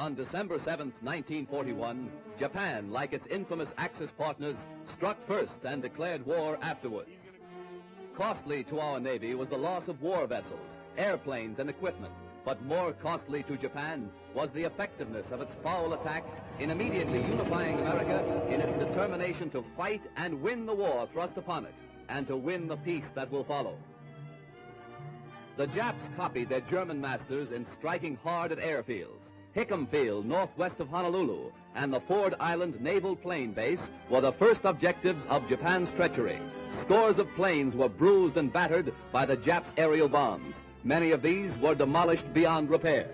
On December 7th, 1941, Japan, like its infamous Axis partners, struck first and declared war afterwards. Costly to our Navy was the loss of war vessels, airplanes, and equipment, but more costly to Japan was the effectiveness of its foul attack in immediately unifying America in its determination to fight and win the war thrust upon it, and to win the peace that will follow. The Japs copied their German masters in striking hard at airfields. Hickam Field, northwest of Honolulu, and the Ford Island Naval Plane Base were the first objectives of Japan's treachery. Scores of planes were bruised and battered by the Japs' aerial bombs. Many of these were demolished beyond repair.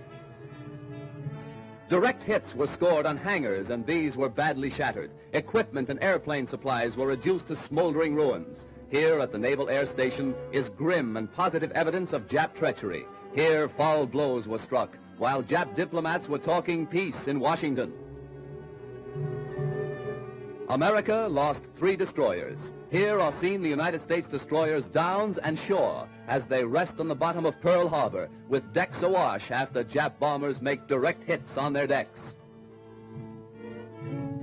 Direct hits were scored on hangars, and these were badly shattered. Equipment and airplane supplies were reduced to smoldering ruins. Here at the Naval Air Station is grim and positive evidence of Jap treachery. Here foul blows were struck, while Jap diplomats were talking peace in Washington. America lost 3 destroyers. Here are seen the United States destroyers Downs and Shore as they rest on the bottom of Pearl Harbor with decks awash after Jap bombers make direct hits on their decks.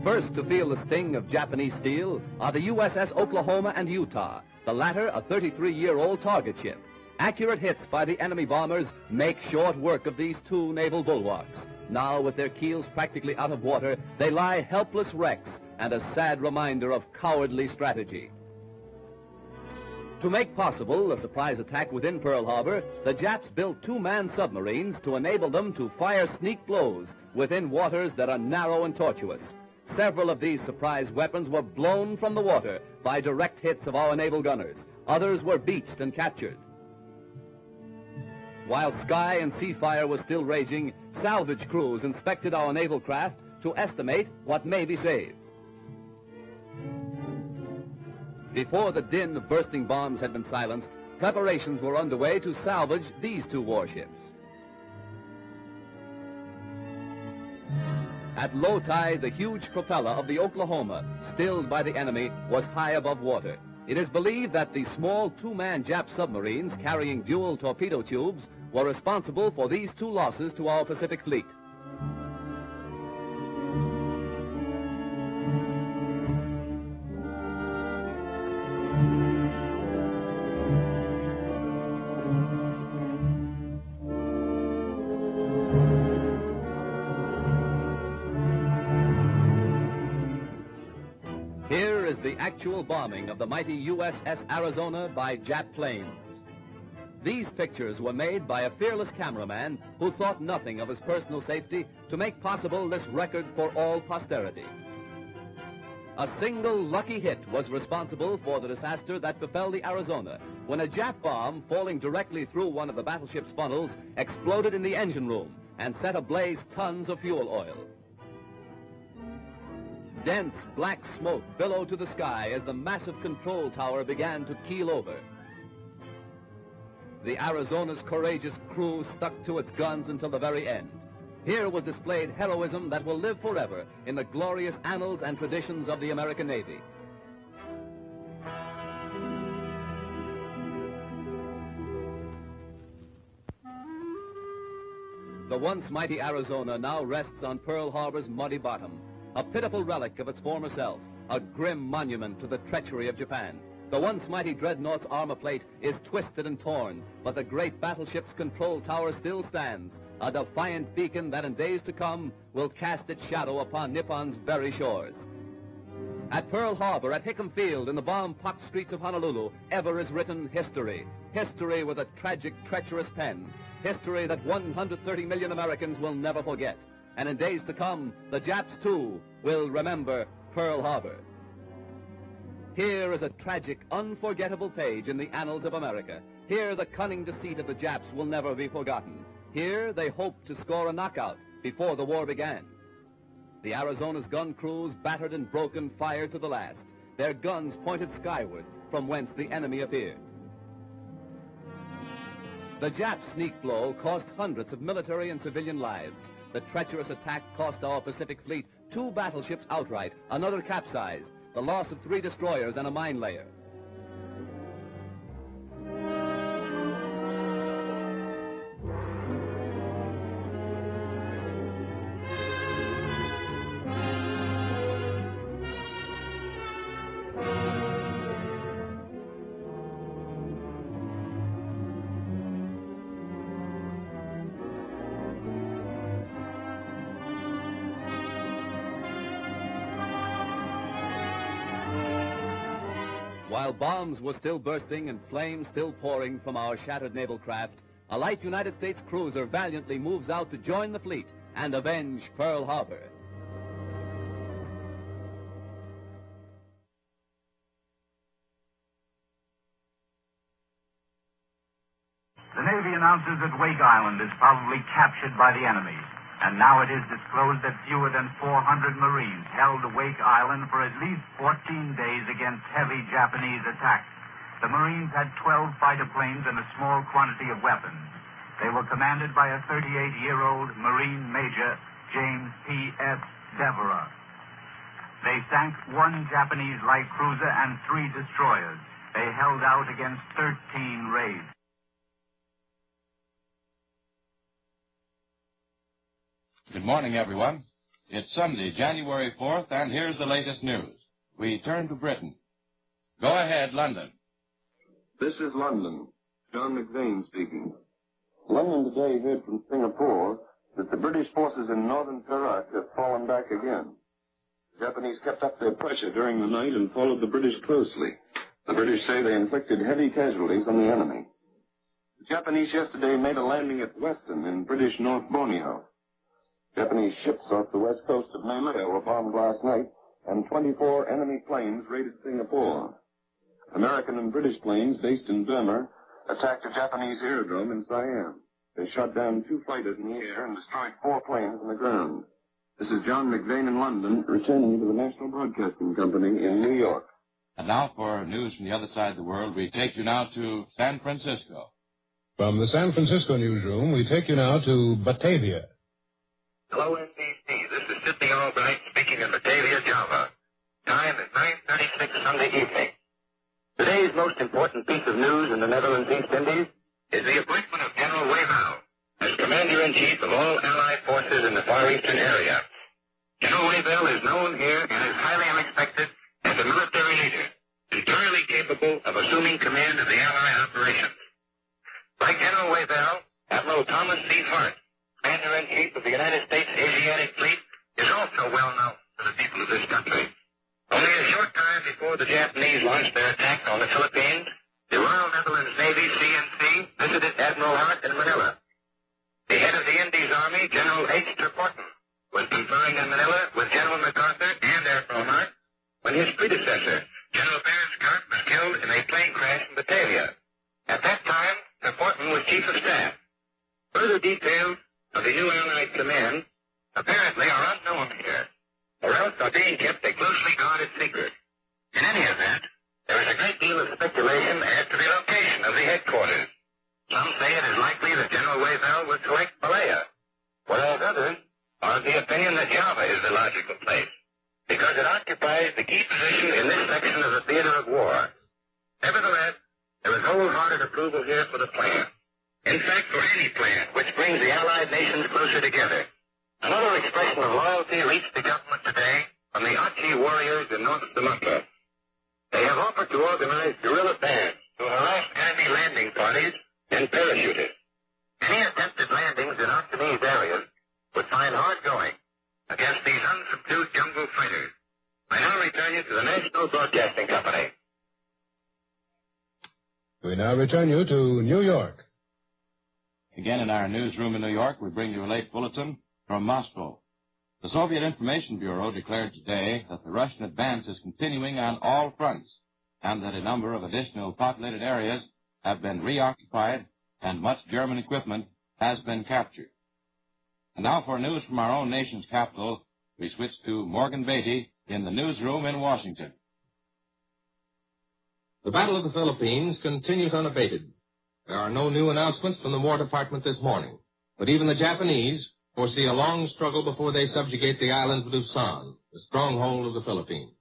First to feel the sting of Japanese steel are the USS Oklahoma and Utah, the latter a 33-year-old target ship. Accurate hits by the enemy bombers make short work of these 2 naval bulwarks. Now, with their keels practically out of water, they lie helpless wrecks and a sad reminder of cowardly strategy. To make possible a surprise attack within Pearl Harbor, the Japs built 2 manned submarines to enable them to fire sneak blows within waters that are narrow and tortuous. Several of these surprise weapons were blown from the water by direct hits of our naval gunners. Others were beached and captured. While sky and sea fire was still raging, salvage crews inspected our naval craft to estimate what may be saved. Before the din of bursting bombs had been silenced, preparations were underway to salvage these 2 warships. At low tide, the huge propeller of the Oklahoma, stilled by the enemy, was high above water. It is believed that the small 2-man Jap submarines carrying dual torpedo tubes were responsible for these 2 losses to our Pacific fleet. Here is the actual bombing of the mighty USS Arizona by Jap planes. These pictures were made by a fearless cameraman who thought nothing of his personal safety to make possible this record for all posterity. A single lucky hit was responsible for the disaster that befell the Arizona when a Jap bomb falling directly through one of the battleship's funnels exploded in the engine room and set ablaze tons of fuel oil. Dense black smoke billowed to the sky as the massive control tower began to keel over. The Arizona's courageous crew stuck to its guns until the very end. Here was displayed heroism that will live forever in the glorious annals and traditions of the American Navy. The once mighty Arizona now rests on Pearl Harbor's muddy bottom, a pitiful relic of its former self, a grim monument to the treachery of Japan. The once mighty dreadnought's armor plate is twisted and torn, but the great battleship's control tower still stands, a defiant beacon that in days to come will cast its shadow upon Nippon's very shores. At Pearl Harbor, at Hickam Field, in the bomb-pocked streets of Honolulu, ever is written history. History with a tragic, treacherous pen. History that 130 million Americans will never forget. And in days to come, the Japs, too, will remember Pearl Harbor. Here is a tragic, unforgettable page in the annals of America. Here, the cunning deceit of the Japs will never be forgotten. Here, they hoped to score a knockout before the war began. The Arizona's gun crews, battered and broken, fired to the last. Their guns pointed skyward, from whence the enemy appeared. The Jap sneak blow cost hundreds of military and civilian lives. The treacherous attack cost our Pacific Fleet 2 battleships outright, another capsized, the loss of 3 destroyers and a mine layer. While bombs were still bursting and flames still pouring from our shattered naval craft, a light United States cruiser valiantly moves out to join the fleet and avenge Pearl Harbor. The Navy announces that Wake Island is probably captured by the enemy. And now it is disclosed that fewer than 400 Marines held Wake Island for at least 14 days against heavy Japanese attacks. The Marines had 12 fighter planes and a small quantity of weapons. They were commanded by a 38-year-old Marine Major, James P.S. Devereux. They sank one Japanese light cruiser and 3 destroyers. They held out against 13 raids. Good morning, everyone. It's Sunday, January 4th, and here's the latest news. We turn to Britain. Go ahead, London. This is London. John McVane speaking. London today heard from Singapore that the British forces in northern Perak have fallen back again. The Japanese kept up their pressure during the night and followed the British closely. The British say they inflicted heavy casualties on the enemy. The Japanese yesterday made a landing at Weston in British North Borneo. Japanese ships off the west coast of Malaya were bombed last night, and 24 enemy planes raided Singapore. American and British planes based in Burma attacked a Japanese aerodrome in Siam. They shot down 2 fighters in the air and destroyed 4 planes on the ground. This is John McVane in London, returning to the National Broadcasting Company in New York. And now for news from the other side of the world, we take you now to San Francisco. From the San Francisco newsroom, we take you now to Batavia. Hello, NBC. This is Sidney Albright speaking in Batavia, Java. Time is 9:36 Sunday evening. Today's most important piece of news in the Netherlands East Indies is the appointment of General Wavell as Commander-in-Chief of all Allied forces in the Far Eastern area. General Wavell is known here and is highly respected as a military leader, entirely capable of assuming command of the Allied operations. Like General Wavell, Admiral Thomas C. Hart, Commander-in-Chief of the United States Asiatic Fleet, is also well known to the people of this country. Only a short time before the Japanese launched their attack on the Philippines, the Royal Netherlands Navy, CNC, visited Admiral Hart in Manila. The head of the Indies Army, General H. Treporton, was conferring in Manila with General MacArthur and Admiral Hart when his predecessor, General Berescott, was killed in a plane crash in Batavia. At that time, Treporton was Chief of Staff. Further details of the new Allied command apparently are unknown here, or else are being kept a closely guarded secret. In any event, there is a great deal of speculation as to the location of the headquarters. Some say it is likely that General Wavell would select Malaya, whereas others are of the opinion that Java is the logical place, because it occupies the key position in this section of the theater of war. Nevertheless, there is wholehearted approval here for the plan. In fact, for any plan which brings the Allied nations closer together. Another expression of loyalty reached the government today from the Achi warriors in North Sumatra. They have offered to organize guerrilla bands to harass enemy landing parties and parachutists. Any attempted landings in Achinese areas would find hard going against these unsubdued jungle fighters. I now return you to the National Broadcasting Company. We now return you to New York. Again in our newsroom in New York, we bring you a late bulletin from Moscow. The Soviet Information Bureau declared today that the Russian advance is continuing on all fronts and that a number of additional populated areas have been reoccupied and much German equipment has been captured. And now for news from our own nation's capital, we switch to Morgan Beatty in the newsroom in Washington. The Battle of the Philippines continues unabated. There are no new announcements from the War Department this morning, but even the Japanese foresee a long struggle before they subjugate the island of Luzon, the stronghold of the Philippines.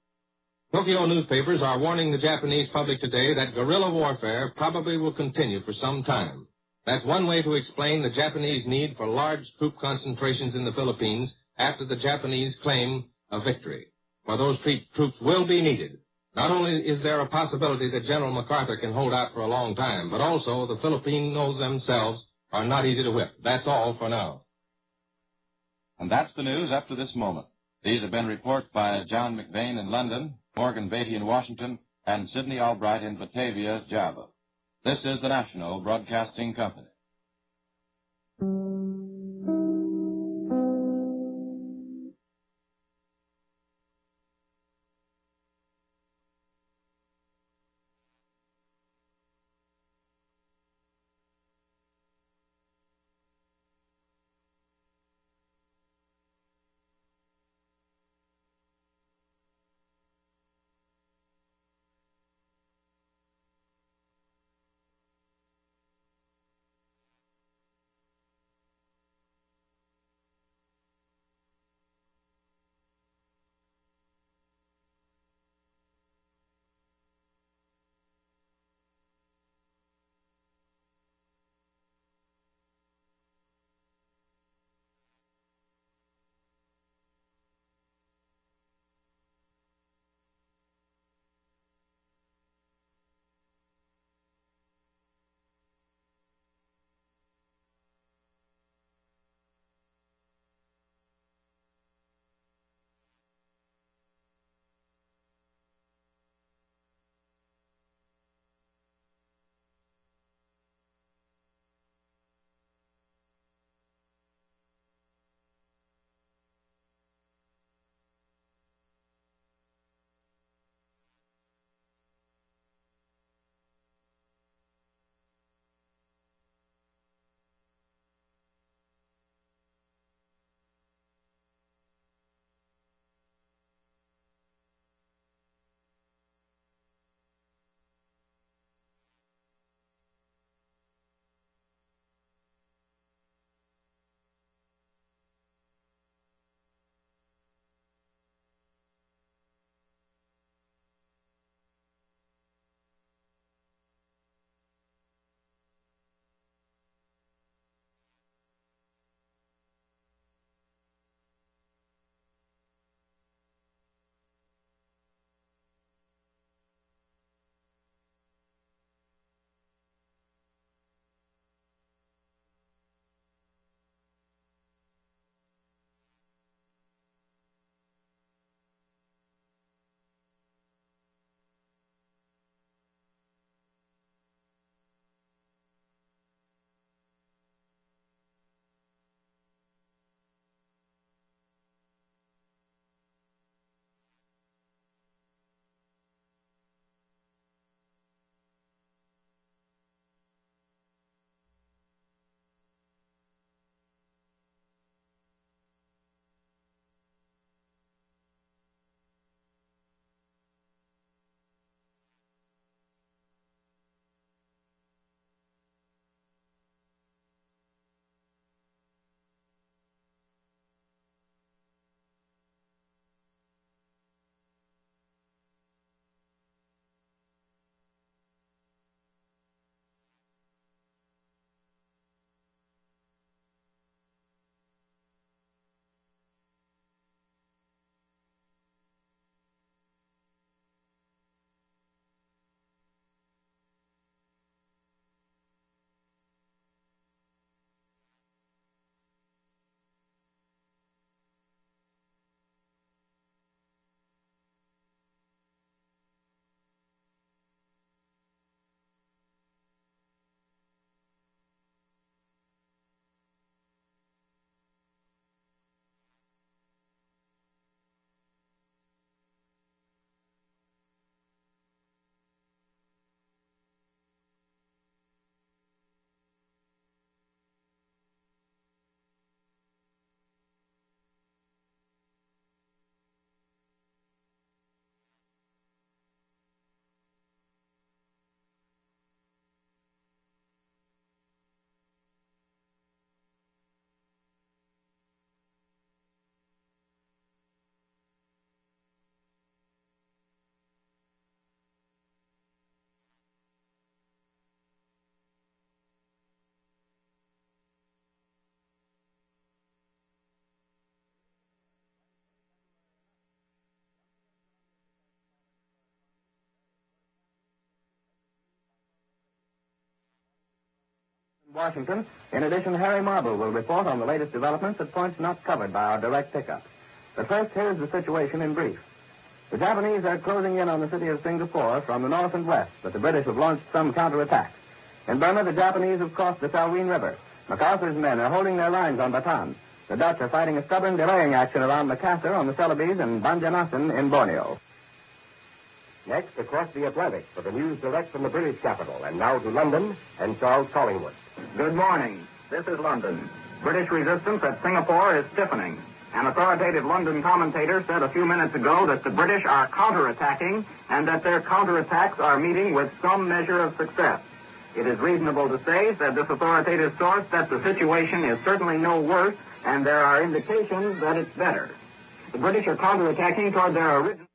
Tokyo newspapers are warning the Japanese public today that guerrilla warfare probably will continue for some time. That's one way to explain the Japanese need for large troop concentrations in the Philippines after the Japanese claim a victory. For those troops will be needed. Not only is there a possibility that General MacArthur can hold out for a long time, but also the Filipinos themselves are not easy to whip. That's all for now. And that's the news up to this moment. These have been reports by John McVane in London, Morgan Beatty in Washington, and Sidney Albright in Batavia, Java. This is the National Broadcasting Company. Washington. In addition, Harry Marble will report on the latest developments at points not covered by our direct pickup. But first, here's the situation in brief. The Japanese are closing in on the city of Singapore from the north and west, but the British have launched some counterattacks. In Burma, the Japanese have crossed the Salween River. MacArthur's men are holding their lines on Bataan. The Dutch are fighting a stubborn delaying action around Makassar on the Celebes and Banjarmasin in Borneo. Next, across the Atlantic for the news direct from the British capital. And now to London and Charles Collingwood. Good morning. This is London. British resistance at Singapore is stiffening. An authoritative London commentator said a few minutes ago that the British are counterattacking and that their counterattacks are meeting with some measure of success. It is reasonable to say, said this authoritative source, that the situation is certainly no worse and there are indications that it's better. The British are counterattacking toward their original...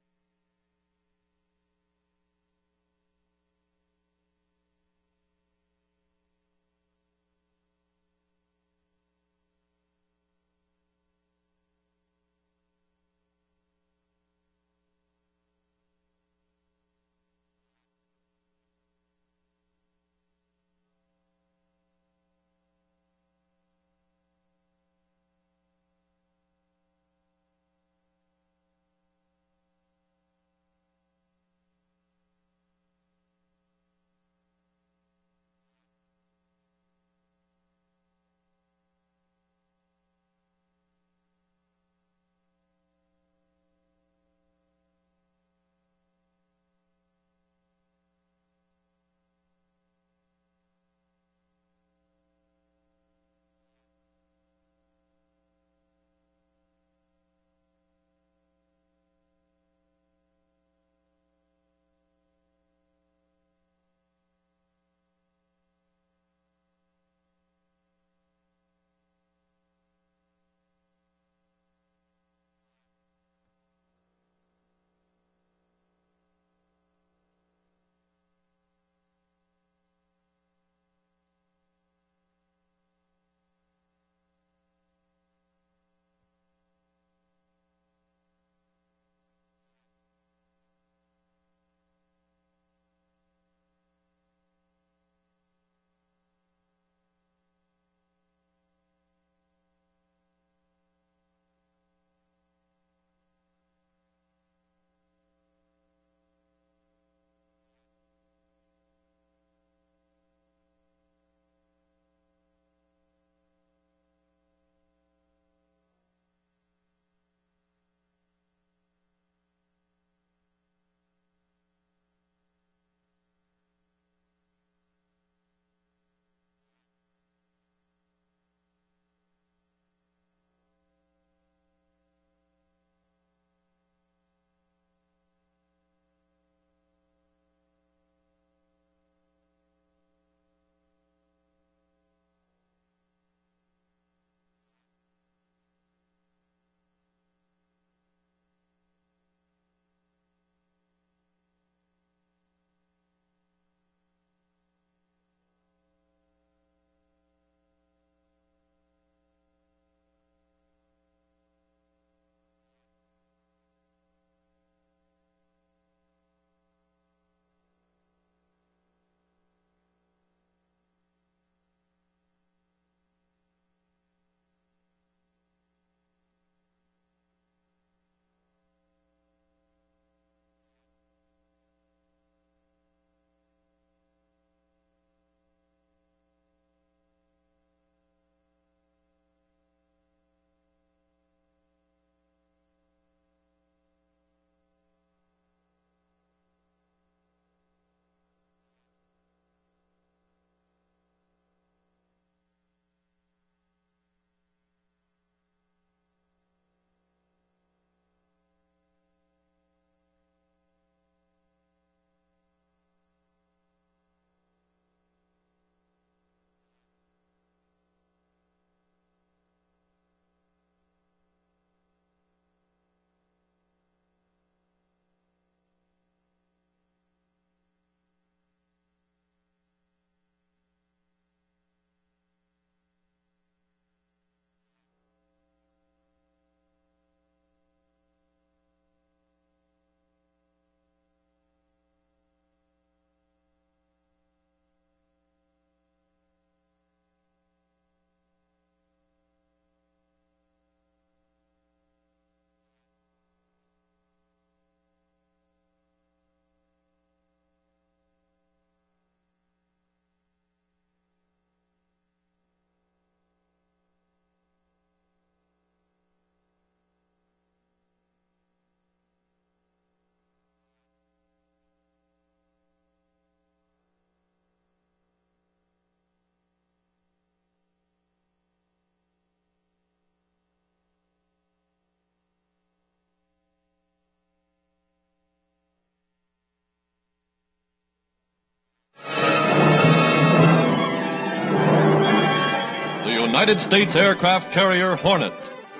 United States aircraft carrier Hornet,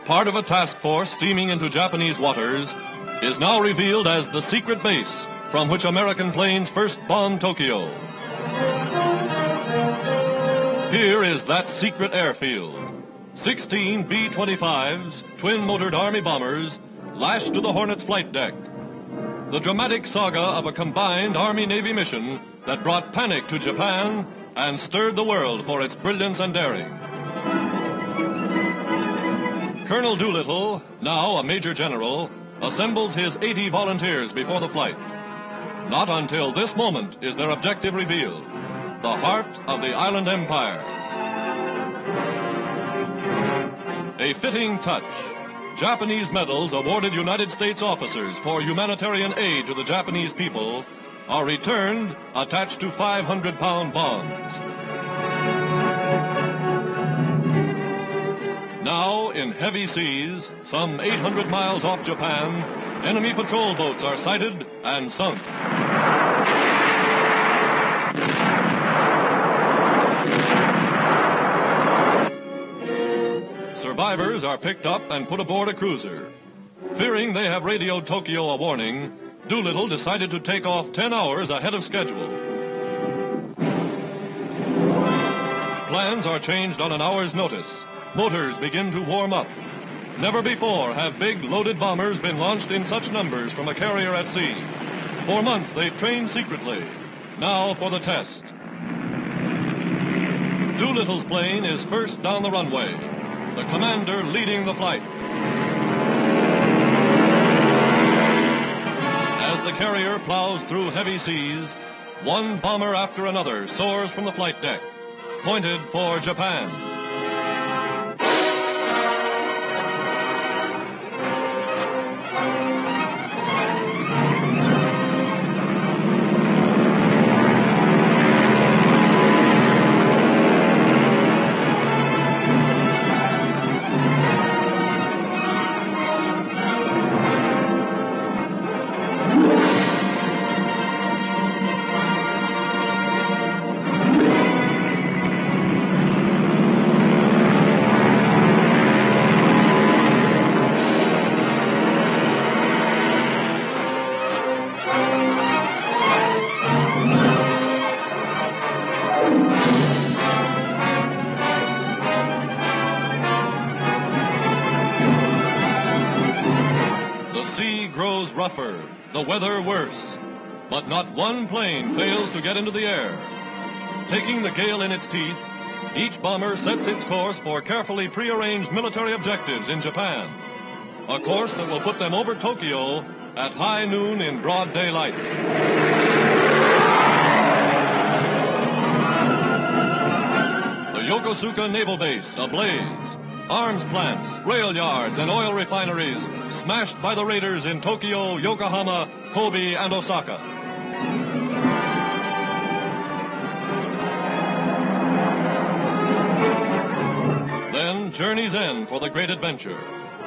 part of a task force steaming into Japanese waters, is now revealed as the secret base from which American planes first bombed Tokyo. Here is that secret airfield. 16 B-25s, twin-motored Army bombers, lashed to the Hornet's flight deck. The dramatic saga of a combined Army-Navy mission that brought panic to Japan and stirred the world for its brilliance and daring. Colonel Doolittle, now a major general, assembles his 80 volunteers before the flight. Not until this moment is their objective revealed, the heart of the island empire. A fitting touch. Japanese medals awarded United States officers for humanitarian aid to the Japanese people are returned attached to 500-pound bombs. Now, in heavy seas, some 800 miles off Japan, enemy patrol boats are sighted and sunk. Survivors are picked up and put aboard a cruiser. Fearing they have radioed Tokyo a warning, Doolittle decided to take off 10 hours ahead of schedule. Plans are changed on an hour's notice. Motors begin to warm up. Never before have big loaded bombers been launched in such numbers from a carrier at sea. For months they've trained secretly. Now for the test. Doolittle's plane is first down the runway, the commander leading the flight. As the carrier plows through heavy seas, one bomber after another soars from the flight deck, pointed for Japan. The weather worse, but not one plane fails to get into the air. Taking the gale in its teeth, each bomber sets its course for carefully prearranged military objectives in Japan, a course that will put them over Tokyo at high noon in broad daylight. The Yokosuka Naval Base ablaze. Arms plants, rail yards, and oil refineries smashed by the raiders in Tokyo, Yokohama, Kobe, and Osaka. Then journey's end for the great adventure.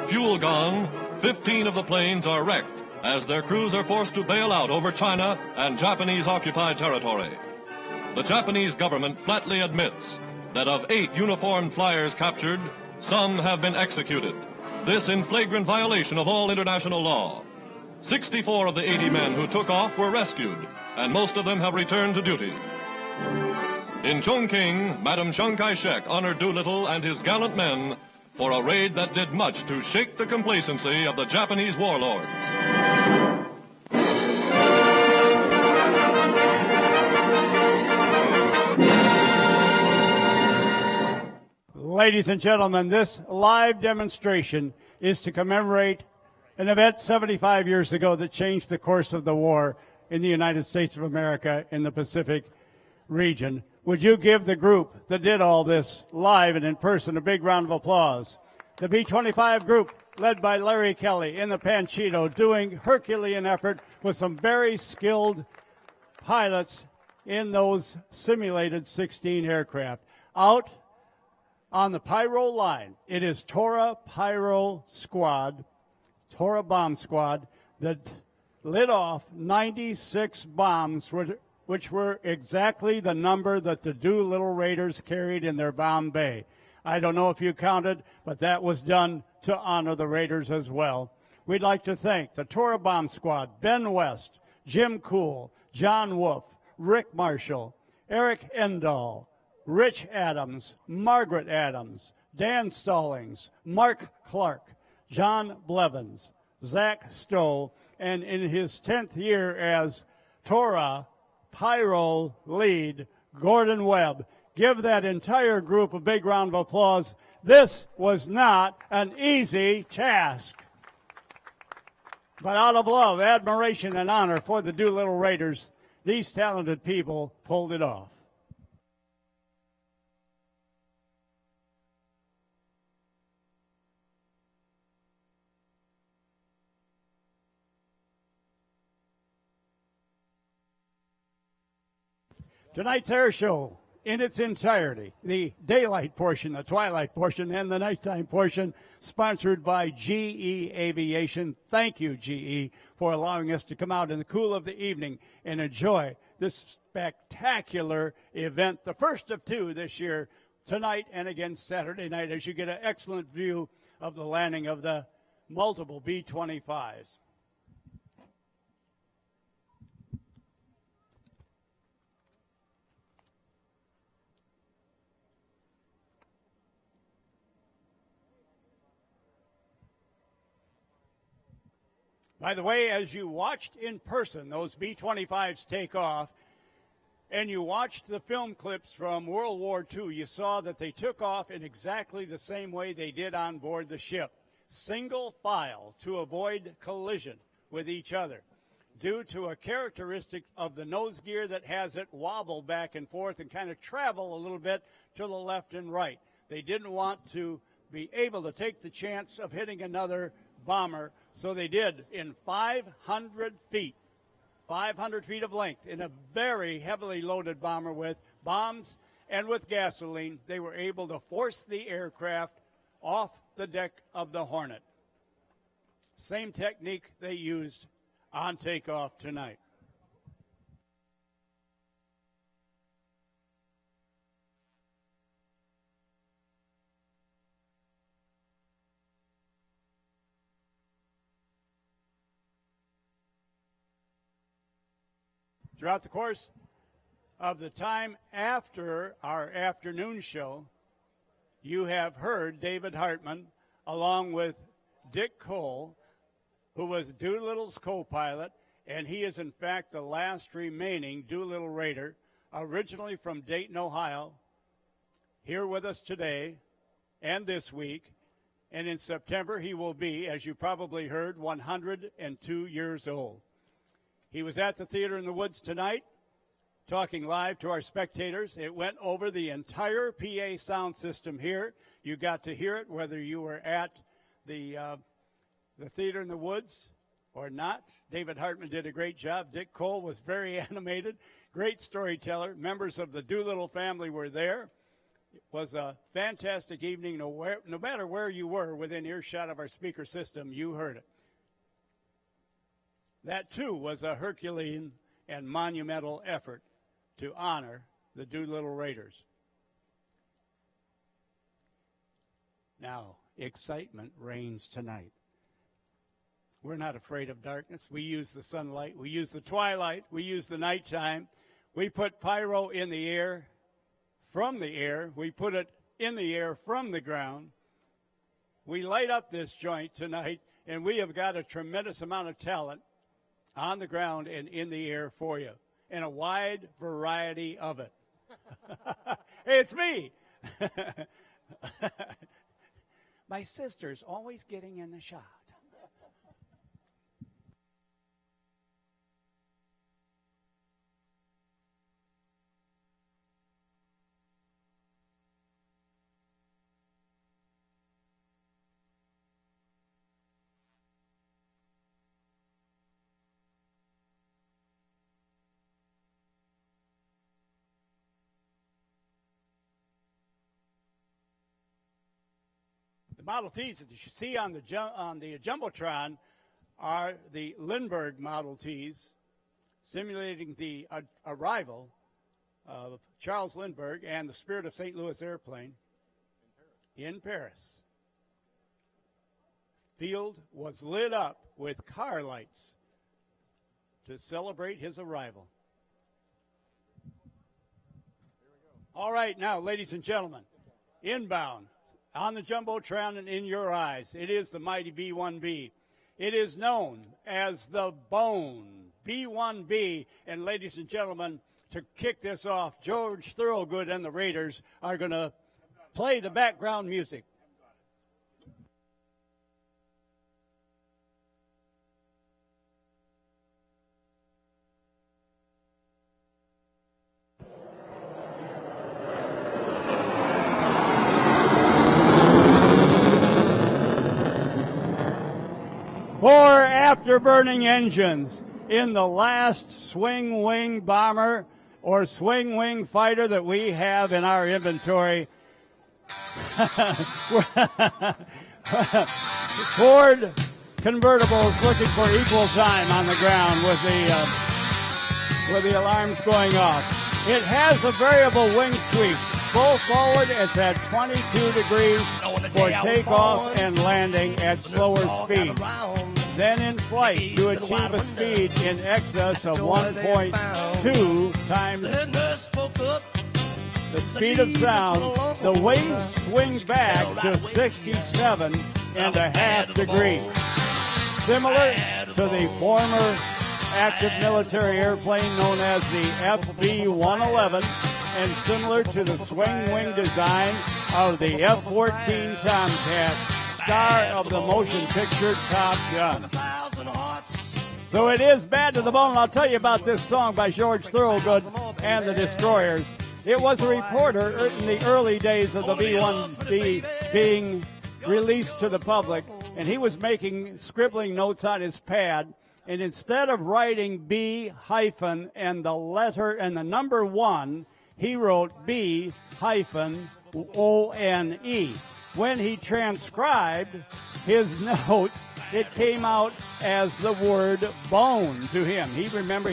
Fuel gone, 15 of the planes are wrecked as their crews are forced to bail out over China and Japanese-occupied territory. The Japanese government flatly admits that of 8 uniformed flyers captured, some have been executed. This in flagrant violation of all international law. 64 of the 80 men who took off were rescued, and most of them have returned to duty. In Chongqing, Madame Chiang Kai-shek honored Doolittle and his gallant men for a raid that did much to shake the complacency of the Japanese warlords. Ladies and gentlemen, this live demonstration is to commemorate an event 75 years ago that changed the course of the war in the United States of America in the Pacific region. Would you give the group that did all this live and in person a big round of applause? The B-25 group, led by Larry Kelly in the Panchito, doing Herculean effort with some very skilled pilots in those simulated 16 aircraft. Out on the Pyro line, it is Tora Pyro Squad, Tora Bomb Squad, that lit off 96 bombs, which were exactly the number that the Doolittle Raiders carried in their bomb bay. I don't know if you counted, but that was done to honor the Raiders as well. We'd like to thank the Tora Bomb Squad, Ben West, Jim Cool, John Wolf, Rick Marshall, Eric Endall, Rich Adams, Margaret Adams, Dan Stallings, Mark Clark, John Blevins, Zach Stowe, and in his 10th year as Tora Pyro lead, Gordon Webb. Give that entire group a big round of applause. This was not an easy task. But out of love, admiration, and honor for the Doolittle Raiders, these talented people pulled it off. Tonight's air show in its entirety, the daylight portion, the twilight portion, and the nighttime portion, sponsored by GE Aviation. Thank you, GE, for allowing us to come out in the cool of the evening and enjoy this spectacular event, the first of two this year, tonight and again Saturday night, as you get an excellent view of the landing of the multiple B-25s. By the way, as you watched in person those B-25s take off, and you watched the film clips from World War II, you saw that they took off in exactly the same way they did on board the ship. Single file to avoid collision with each other, due to a characteristic of the nose gear that has it wobble back and forth and kind of travel a little bit to the left and right. They didn't want to be able to take the chance of hitting another bomber, so they did in 500 feet of length in a very heavily loaded bomber with bombs and with gasoline. They were able to force the aircraft off the deck of the Hornet. Same technique they used on takeoff tonight. Throughout the course of the time after our afternoon show, you have heard David Hartman, along with Dick Cole, who was Doolittle's co-pilot, and he is in fact the last remaining Doolittle Raider, originally from Dayton, Ohio, here with us today and this week. And in September, he will be, as you probably heard, 102 years old. He was at the Theater in the Woods tonight, talking live to our spectators. It went over the entire PA sound system here. You got to hear it whether you were at the Theater in the Woods or not. David Hartman did a great job. Dick Cole was very animated, great storyteller. Members of the Doolittle family were there. It was a fantastic evening. No matter where you were within earshot of our speaker system, you heard it. That, too, was a Herculean and monumental effort to honor the Doolittle Raiders. Now, excitement reigns tonight. We're not afraid of darkness. We use the sunlight. We use the twilight. We use the nighttime. We put pyro in the air, from the air. We put it in the air from the ground. We light up this joint tonight, and we have got a tremendous amount of talent on the ground and in the air for you, and a wide variety of it. Hey, it's me. My sister's always getting in the shot. The Model Ts that you see on the Jumbotron are the Lindbergh Model Ts, simulating the arrival of Charles Lindbergh and the Spirit of St. Louis airplane in Paris. Field was lit up with car lights to celebrate his arrival. All right, now, ladies and gentlemen, inbound on the Jumbotron and in your eyes, it is the mighty B-1B. It is known as the Bone, B-1B. And ladies and gentlemen, to kick this off, George Thorogood and the Raiders are going to play the background music. Four afterburning engines in the last swing wing bomber or swing wing fighter that we have in our inventory. Ford convertibles looking for equal time on the ground with the alarms going off. It has a variable wing sweep. Full forward, it's at 22 degrees for takeoff and landing at slower speed. Then in flight to achieve a speed in excess of 1.2 times the speed of sound, the wings swing back to 67.5 degrees. Similar to the former active military airplane known as the FB-111, and similar to the swing wing design of the F-14 Tomcat, star of the motion picture Top Gun. So it is bad to the bone. I'll tell you about this song by George Thorogood and the Destroyers. It was a reporter in the early days of the B-1B being released to the public, and he was scribbling notes on his pad, and instead of writing B hyphen and the letter and the number 1, he wrote B-O-N-E. When he transcribed his notes, it came out as the word bone to him. He didn't remember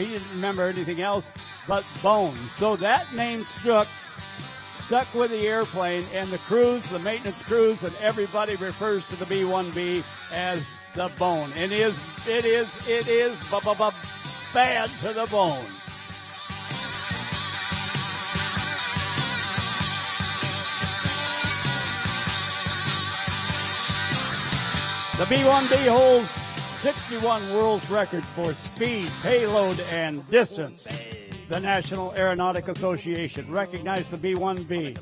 anything else but bone. So that name stuck with the airplane, and the crews, the maintenance crews, and everybody refers to the B-1B as the bone. It is bad to the bone. The B-1B holds 61 world records for speed, payload, and distance. The National Aeronautic Association recognized the B-1B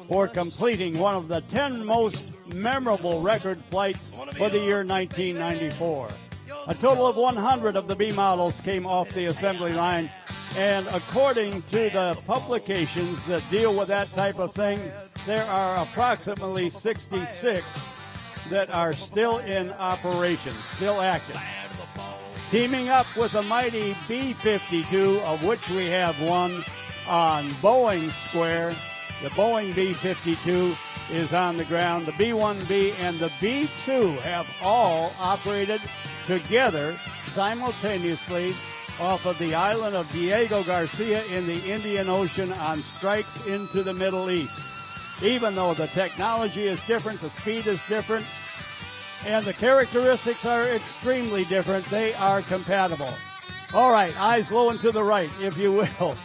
for completing one of the 10 most memorable record flights for the year 1994. A total of 100 of the B models came off the assembly line, and according to the publications that deal with that type of thing, there are approximately 66 that are still in operation, still active. Teaming up with the mighty B-52, of which we have one on Boeing Square. The Boeing B-52 is on the ground. The B-1B and the B-2 have all operated together simultaneously off of the island of Diego Garcia in the Indian Ocean on strikes into the Middle East. Even though the technology is different, the speed is different, and the characteristics are extremely different, they are compatible. All right, eyes low and to the right, if you will.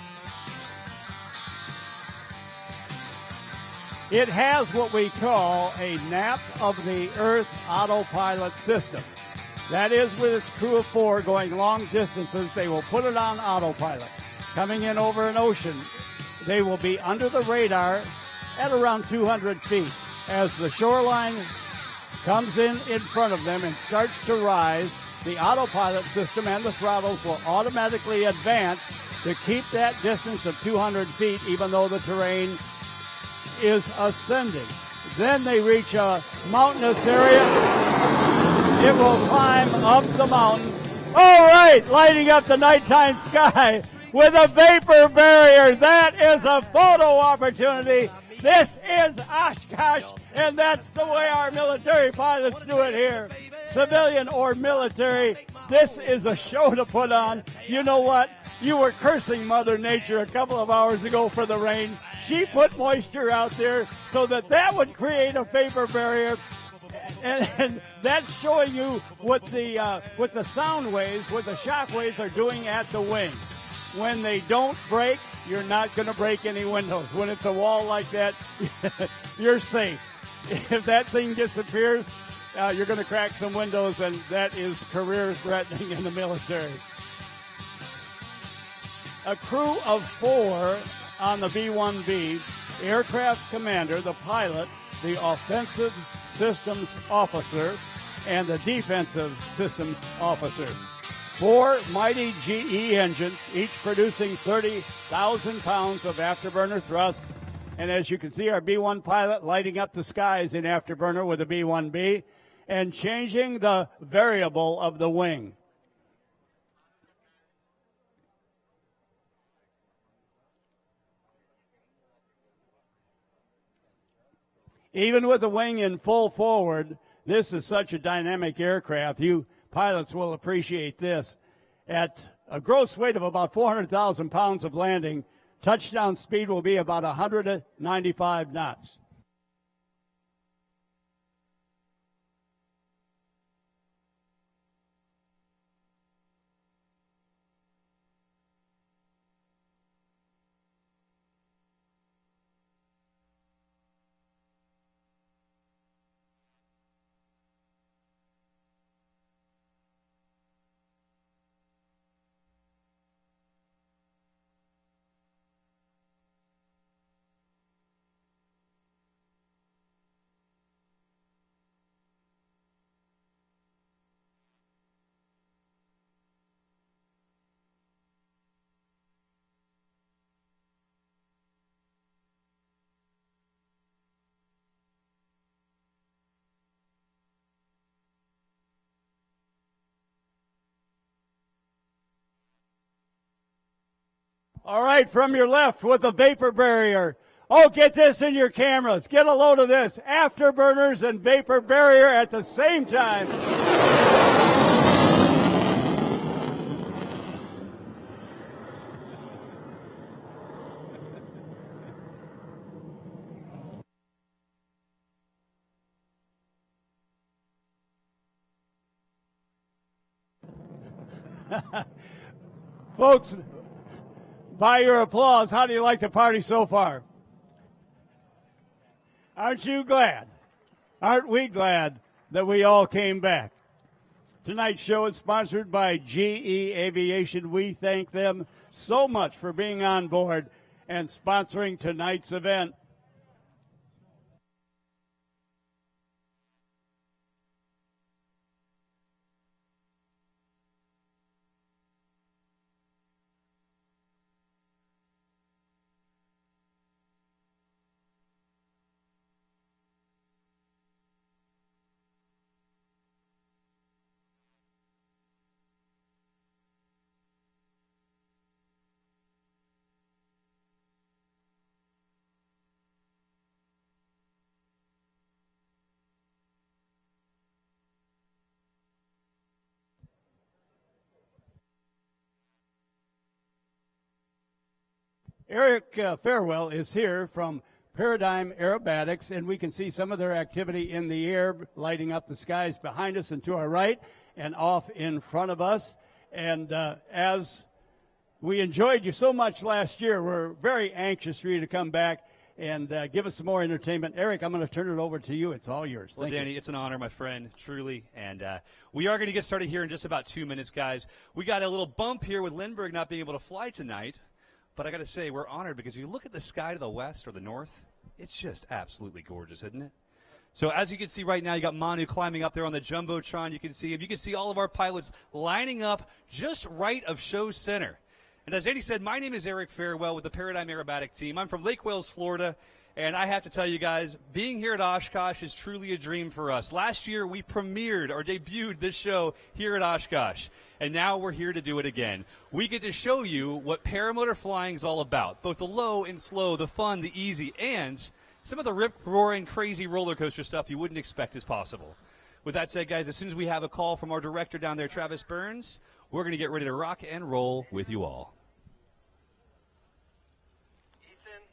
It has what we call a nap of the Earth autopilot system. That is, with its crew of 4 going long distances, they will put it on autopilot. Coming in over an ocean, they will be under the radar at around 200 feet. As the shoreline comes in front of them and starts to rise, the autopilot system and the throttles will automatically advance to keep that distance of 200 feet, even though the terrain is ascending. Then they reach a mountainous area. It will climb up the mountain. All right, lighting up the nighttime sky with a vapor barrier. That is a photo opportunity. This is Oshkosh, and that's the way our military pilots do it here. Civilian or military, this is a show to put on. You know what? You were cursing Mother Nature a couple of hours ago for the rain. she put moisture out there so that would create a vapor barrier. And that's showing you what the sound waves, what the shock waves are doing at the wing. When they don't break, you're not going to break any windows. When it's a wall like that, you're safe. If that thing disappears, you're going to crack some windows, and that is career-threatening in the military. A crew of 4 on the B-1B, aircraft commander, the pilot, the offensive systems officer, and the defensive systems officer. 4 mighty GE engines, each producing 30,000 pounds of afterburner thrust. And as you can see, our B-1 pilot lighting up the skies in afterburner with a B-1B and changing the variable of the wing. Even with the wing in full forward, this is such a dynamic aircraft. You pilots will appreciate this. At a gross weight of about 400,000 pounds of landing, touchdown speed will be about 195 knots. All right, from your left with the vapor barrier. Oh, get this in your cameras. Get a load of this. Afterburners and vapor barrier at the same time. Folks, by your applause, how do you like the party so far? Aren't you glad? Aren't we glad that we all came back? Tonight's show is sponsored by GE Aviation. We thank them so much for being on board and sponsoring tonight's event. Eric Farewell is here from Paradigm Aerobatics, and we can see some of their activity in the air, lighting up the skies behind us and to our right and off in front of us. And as we enjoyed you so much last year, we're very anxious for you to come back and give us some more entertainment. Eric, I'm going to turn it over to you. It's all yours. Well, Danny, it's an honor, my friend, truly. And we are going to get started here in just about 2 minutes, guys. We got a little bump here with Lindbergh not being able to fly tonight. But I got to say, we're honored because if you look at the sky to the west or the north, it's just absolutely gorgeous, isn't it? So as you can see right now, you got Manu climbing up there on the Jumbotron. You can see him. You can see all of our pilots lining up just right of show center. And as Danny said, my name is Eric Farewell with the Paradigm Aerobatic team. I'm from Lake Wales, Florida. And I have to tell you guys, being here at Oshkosh is truly a dream for us. Last year, we premiered or debuted this show here at Oshkosh. And now we're here to do it again. We get to show you what paramotor flying is all about, both the low and slow, the fun, the easy, and some of the rip-roaring, crazy roller coaster stuff you wouldn't expect is possible. With that said, guys, as soon as we have a call from our director down there, Travis Burns, we're going to get ready to rock and roll with you all. Ethan,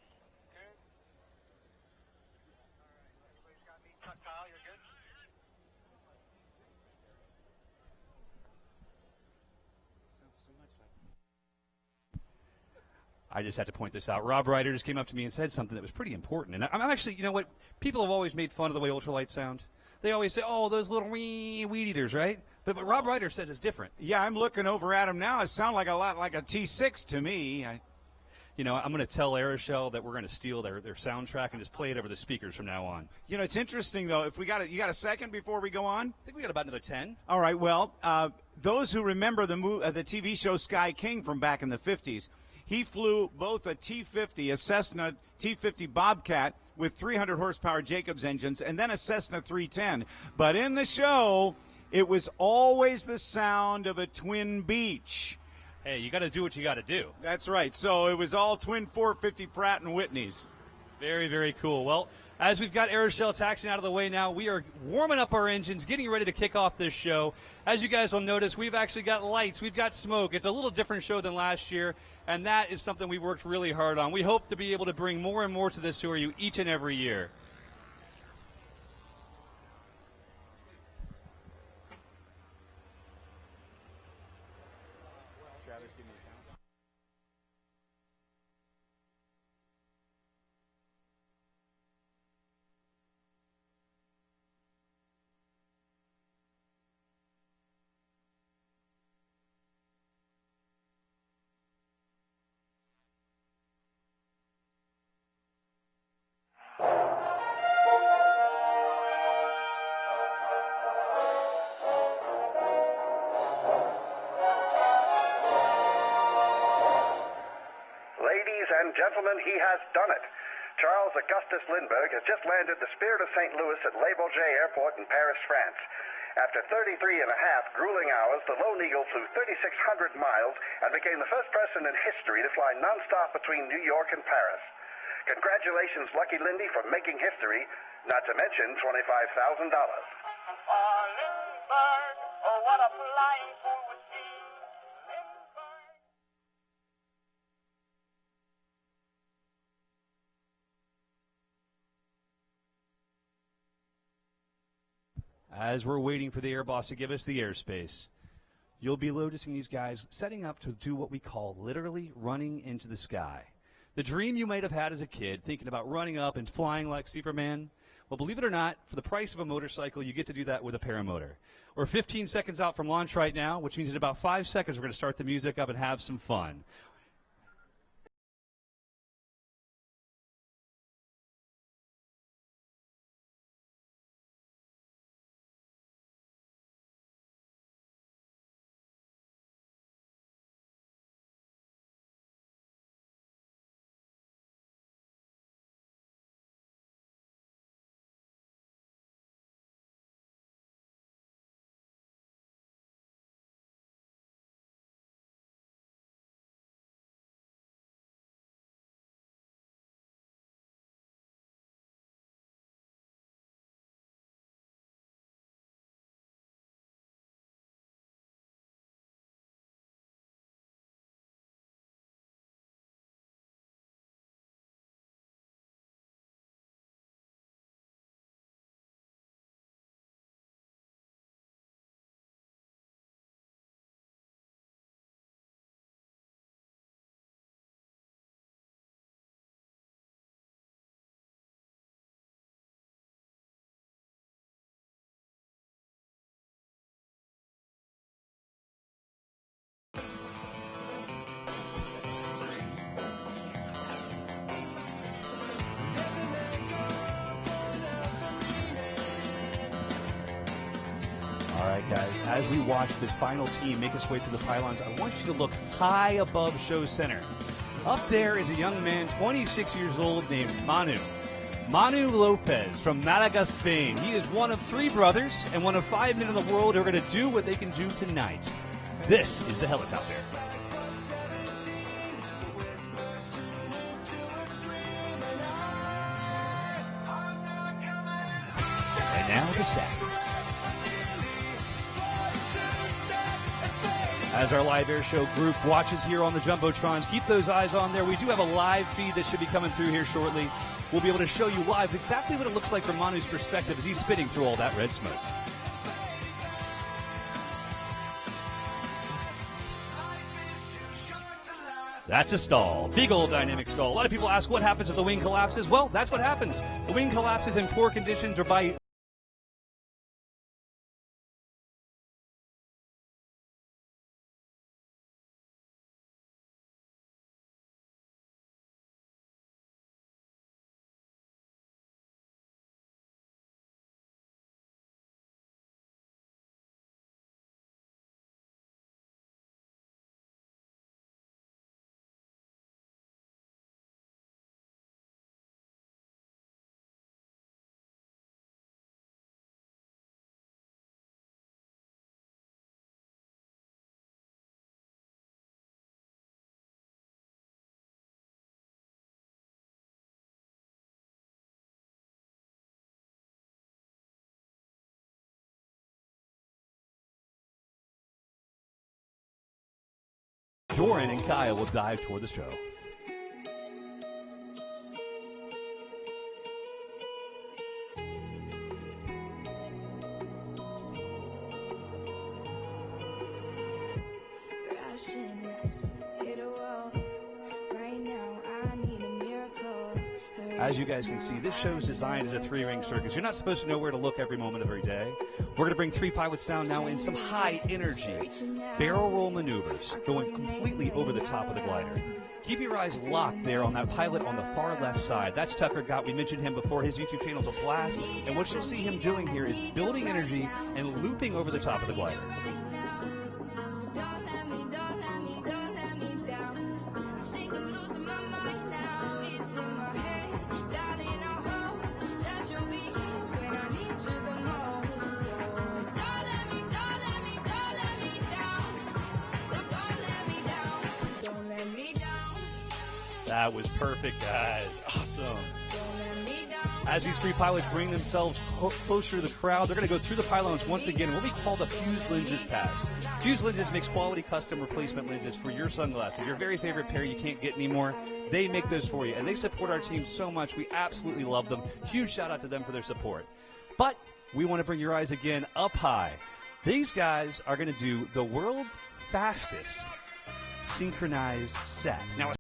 I just had to point this out. Rob Ryder just came up to me and said something that was pretty important. And I'm actually, you know what? People have always made fun of the way ultralights sound. They always say, oh, those little weed eaters, right? But Rob Ryder says it's different. Yeah, I'm looking over at him now. It sounds like a lot like a T6 to me. You know, I'm going to tell Aeroshell that we're going to steal their soundtrack and just play it over the speakers from now on. You know, it's interesting, though. If you got a second before we go on? I think we got about another 10. All right, well, those who remember the TV show Sky King from back in the 50s, he flew both a T-50, a Cessna T-50 Bobcat with 300 horsepower Jacobs engines, and then a Cessna 310. But in the show, it was always the sound of a Twin Beach. Hey, you got to do what you got to do. That's right. So it was all twin 450 Pratt & Whitneys. Very, very cool. Well, as we've got Aeroshell taxiing out of the way now, we are warming up our engines, getting ready to kick off this show. As you guys will notice, we've actually got lights, we've got smoke. It's a little different show than last year, and that is something we've worked really hard on. We hope to be able to bring more and more to this for you each and every year. Gentlemen, he has done it. Charles Augustus Lindbergh has just landed the Spirit of St. Louis at Le Bourget Airport in Paris, France. After 33 and a half grueling hours, the Lone Eagle flew 3,600 miles and became the first person in history to fly nonstop between New York and Paris. Congratulations, Lucky Lindy, for making history, not to mention $25,000. Lindbergh, oh, what a flying fool was he. As we're waiting for the Air Boss to give us the airspace, you'll be noticing these guys setting up to do what we call literally running into the sky. The dream you might have had as a kid, thinking about running up and flying like Superman. Well, believe it or not, for the price of a motorcycle, you get to do that with a paramotor. We're 15 seconds out from launch right now, which means in about 5 seconds we're going to start the music up and have some fun. All right, guys, as we watch this final team make its way through the pylons, I want you to look high above show center. Up there is a young man, 26 years old, named Manu. Manu Lopez from Malaga, Spain. He is one of 3 brothers and one of 5 men in the world who are going to do what they can do tonight. This is the helicopter. And now the set. As our live air show group watches here on the Jumbotrons, keep those eyes on there. We do have a live feed that should be coming through here shortly. We'll be able to show you live exactly what it looks like from Manu's perspective as he's spitting through all that red smoke. That's a stall. Big old dynamic stall. A lot of people ask what happens if the wing collapses. Well, that's what happens. The wing collapses in poor conditions or by Doran and Kyle will dive toward the show. As you guys can see, this show is designed as a three-ring circus. You're not supposed to know where to look every moment of every day. We're going to bring three pilots down now in some high-energy barrel roll maneuvers, going completely over the top of the glider. Keep your eyes locked there on that pilot on the far left side. That's Tucker Gott. We mentioned him before. His YouTube channel is a blast. And what you'll see him doing here is building energy and looping over the top of the glider. That was perfect, guys. Awesome. As these three pilots bring themselves closer to the crowd, they're going to go through the pylons once again, what we call the Fuse Lenses Pass. Fuse Lenses makes quality custom replacement lenses for your sunglasses. Your very favorite pair you can't get anymore, they make those for you. And they support our team so much. We absolutely love them. Huge shout out to them for their support. But we want to bring your eyes again up high. These guys are going to do the world's fastest synchronized set. Now,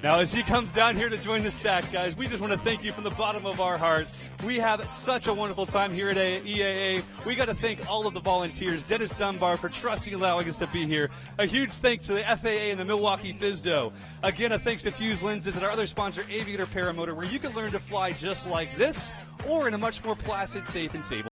Now, as he comes down here to join the stack, guys, we just want to thank you from the bottom of our heart. We have such a wonderful time here at EAA. We got to thank all of the volunteers, Dennis Dunbar, for trusting and allowing us to be here. A huge thanks to the FAA and the Milwaukee FSDO. Again, a thanks to Fuse Lenses and our other sponsor, Aviator Paramotor, where you can learn to fly just like this or in a much more placid, safe, and stable.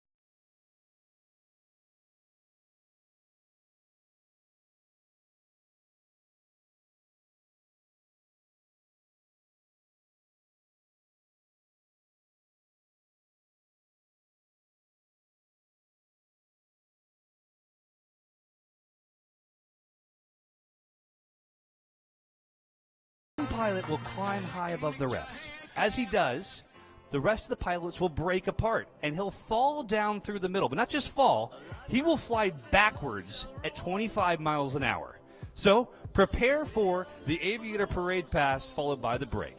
Pilot will climb high above the rest. As he does, the rest of the pilots will break apart, and he'll fall down through the middle. But not just fall, he will fly backwards at 25 miles an hour. So prepare for the Aviator Parade Pass followed by the break.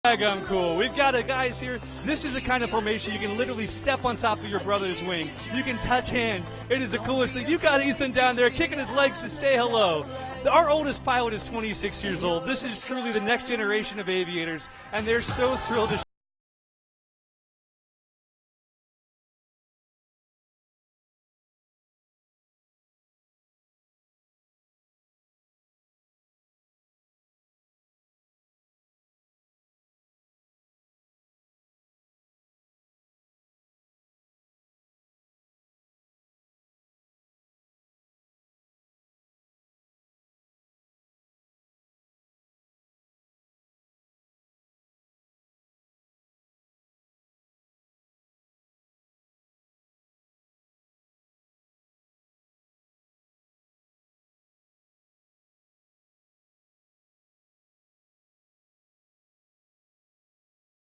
I'm cool. We've got guys here. This is the kind of formation you can literally step on top of your brother's wing. You can touch hands. It is the coolest thing. You've got Ethan down there kicking his legs to say hello. Our oldest pilot is 26 years old. This is truly the next generation of aviators, and they're so thrilled to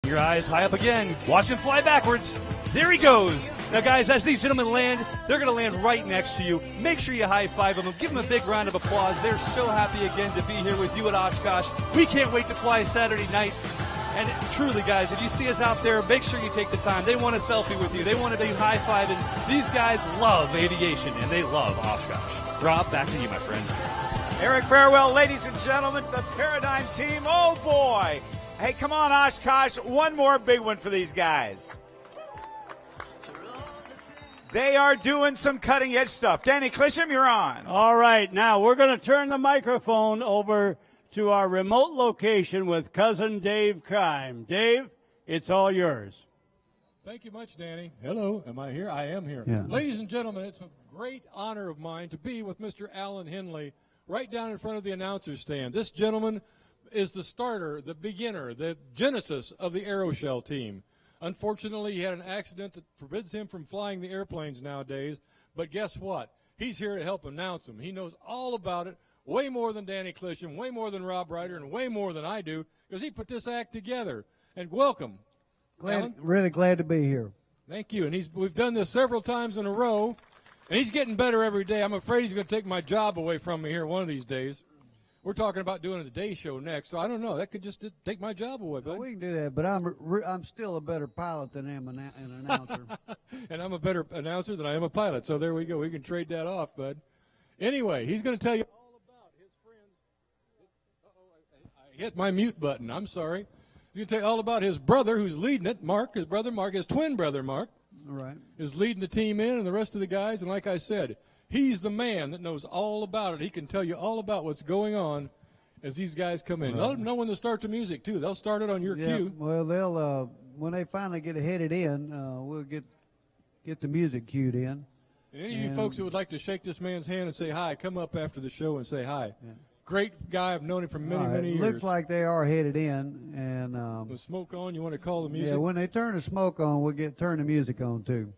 your eyes high up again. Watch him fly backwards. There he goes. Now, guys, as these gentlemen land, they're going to land right next to you. Make sure you high-five them. Give them a big round of applause. They're so happy again to be here with you at Oshkosh. We can't wait to fly Saturday night. And truly, guys, if you see us out there, make sure you take the time. They want a selfie with you. They want to be high-fiving. These guys love aviation, and they love Oshkosh. Rob, back to you, my friend. Eric Farewell, ladies and gentlemen, the Paradigm team. Oh, boy. Hey, come on, Oshkosh. One more big one for these guys. They are doing some cutting-edge stuff. Danny Clisham, you're on. All right, now we're going to turn the microphone over to our remote location with cousin Dave Kime. Dave, it's all yours. Thank you much, Danny. Hello, am I here? I am here. Yeah. Ladies and gentlemen, it's a great honor of mine to be with Mr. Alan Henley right down in front of the announcer's stand. This gentleman is the starter, the beginner, the genesis of the Aeroshell team. Unfortunately, he had an accident that forbids him from flying the airplanes nowadays, but guess what? He's here to help announce them. He knows all about it, way more than Danny Clisham, way more than Rob Ryder, and way more than I do, because he put this act together. And welcome. Really glad to be here. Thank you. And we've done this several times in a row, and he's getting better every day. I'm afraid he's going to take my job away from me here one of these days. We're talking about doing the day show next, so I don't know. That could just take my job away, bud. Well, we can do that, but I'm still a better pilot than I am an announcer. And I'm a better announcer than I am a pilot, so there we go. We can trade that off, bud. Anyway, he's going to tell you all about his friends. Uh-oh, I hit my mute button. I'm sorry. He's going to tell you all about his brother who's leading it, Mark, his brother Mark, his twin brother Mark. All right. Is leading the team in and the rest of the guys, and like I said, he's the man that knows all about it. He can tell you all about what's going on as these guys come in. Right. Let them know when to start the music, too. They'll start it on your cue. Well, they'll when they finally get headed in, we'll get the music cued in. And any of you folks that would like to shake this man's hand and say hi, come up after the show and say hi. Yeah. Great guy. I've known him for many years. Looks like they are headed in. And with smoke on, you want to call the music? Yeah, when they turn the smoke on, we'll turn the music on, too.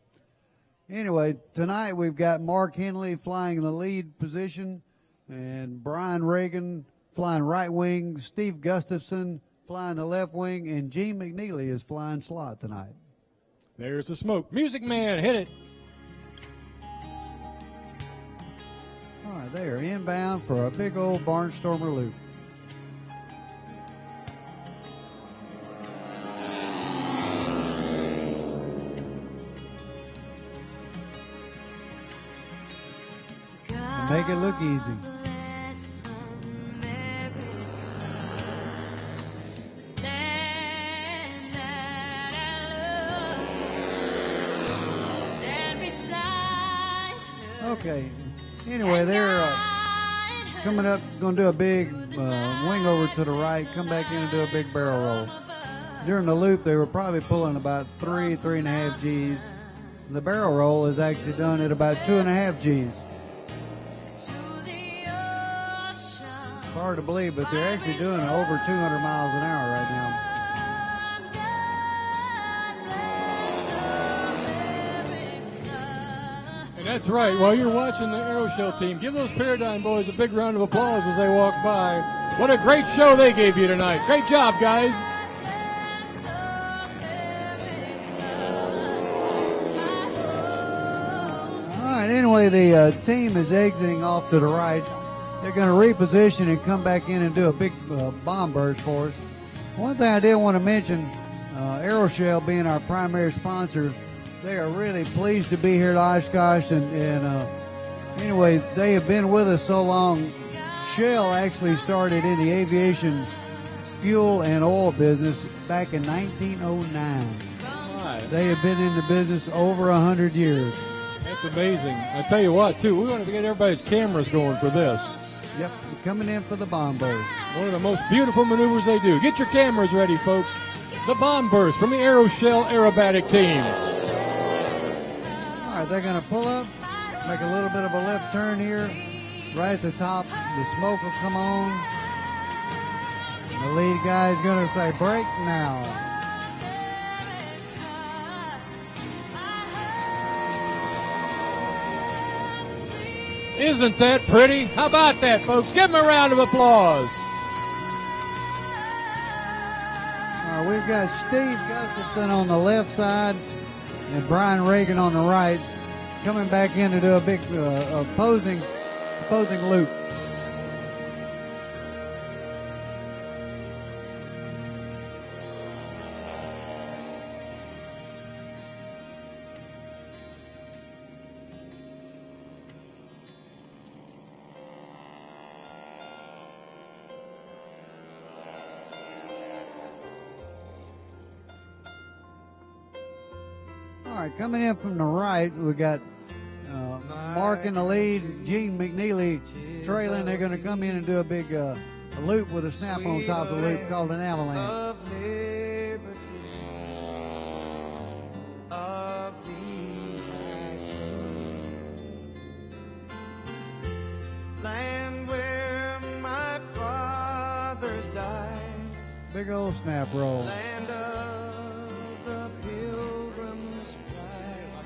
Anyway, tonight we've got Mark Henley flying in the lead position, and Brian Reagan flying right wing, Steve Gustafson flying the left wing, and Gene McNeely is flying slot tonight. There's the smoke. Music man, hit it. All right, they are inbound for a big old barnstormer loop. Make it look easy. Okay. Anyway, they're coming up, going to do a big wing over to the right, come back in and do a big barrel roll. During the loop, they were probably pulling about 3.5 Gs. The barrel roll is actually done at about 2.5 Gs. Hard to believe, but they're actually doing it over 200 miles an hour right now. And that's right. While you're watching the Aeroshell team, give those Paradigm boys a big round of applause as they walk by. What a great show they gave you tonight. Great job, guys. All right, anyway, the team is exiting off to the right. They're going to reposition and come back in and do a big bomb burst for us. One thing I did want to mention, Aeroshell being our primary sponsor, they are really pleased to be here at Oshkosh. And anyway, they have been with us so long. Shell actually started in the aviation fuel and oil business back in 1909. Right. They have been in the business over 100 years. That's amazing. I tell you what, too, we want to get everybody's cameras going for this. Yep, coming in for the bomb burst. One of the most beautiful maneuvers they do. Get your cameras ready, folks. The bomb burst from the Aeroshell aerobatic team. All right, they're going to pull up, make a little bit of a left turn here. Right at the top, the smoke will come on. The lead guy is going to say, break now. Isn't that pretty? How about that, folks? Give them a round of applause. We've got Steve Gustafson on the left side and Brian Reagan on the right, coming back in to do a big opposing loop. All right, coming in from the right, we got Mark in the lead, Gene McNeely trailing. They're going to come in and do a big loop with a snap on top of the loop called an avalanche. Land where my fathers died. Big old snap roll. Land of the pilgrims pride.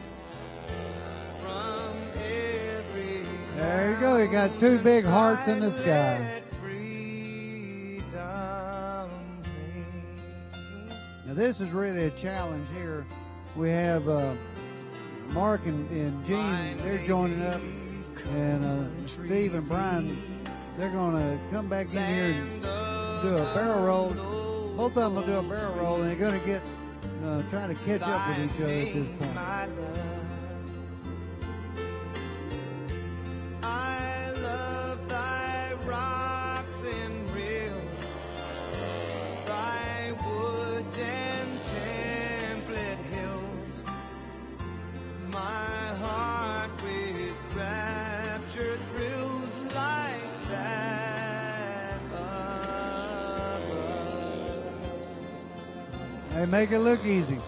From every There you go. You got two big hearts in the sky. Now this is really a challenge here. We have Mark and Gene, they're joining up, and Steve and Brian, they're going to come back in here and do a barrel roll. Both of them will do a barrel roll, and they're going to get try to catch up with each other at this point. I love thy rocks and rills, thy woods and template hills. My heart with rapture thrills like that They make it look easy.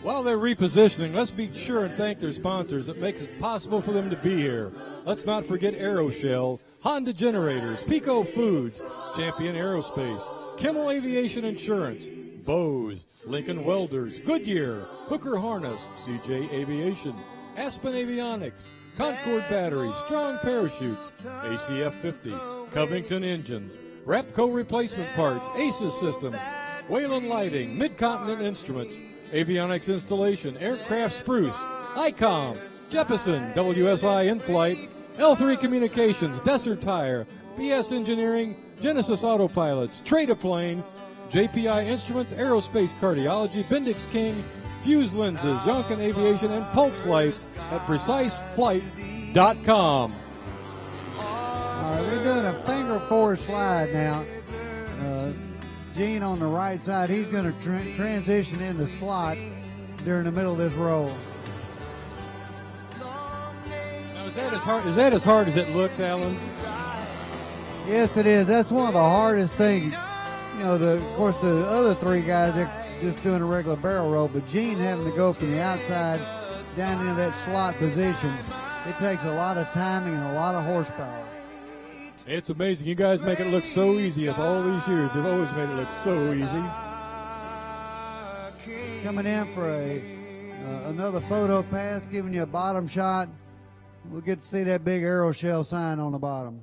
While they're repositioning, let's be sure and thank their sponsors that makes it possible for them to be here. Let's not forget Aeroshell, Honda Generators, Pico Foods, Champion Aerospace, Kimmel Aviation Insurance, Bose, Lincoln Welders, Goodyear, Hooker Harness, CJ Aviation, Aspen Avionics, Concord Batteries, Strong Parachutes, ACF 50, Covington Engines, Rapco Replacement Parts, Aces Systems, Whalen Lighting, Mid-Continent Instruments, Avionics Installation, Aircraft Spruce, ICOM, Jeppesen, WSI In-Flight, L3 Communications, Desert Tire, BS Engineering, Genesis Autopilots, Trade-A-Plane, JPI Instruments, Aerospace Cardiology, Bendix King, Fuse Lenses, Yonkin Aviation, and Pulse Lights at PreciseFlight.com. All right, we're doing a finger four slide now. Gene on the right side, he's going to transition into slot during the middle of this roll. Now, as Is that as hard as it looks, Alan? Yes, it is. That's one of the hardest things. You know, of course, the other three guys, they're just doing a regular barrel roll, but Gene having to go from the outside down into that slot position, it takes a lot of timing and a lot of horsepower. It's amazing. You guys make it look so easy. After all these years, you've always made it look so easy. Coming in for another photo pass, giving you a bottom shot. We'll get to see that big Aeroshell sign on the bottom.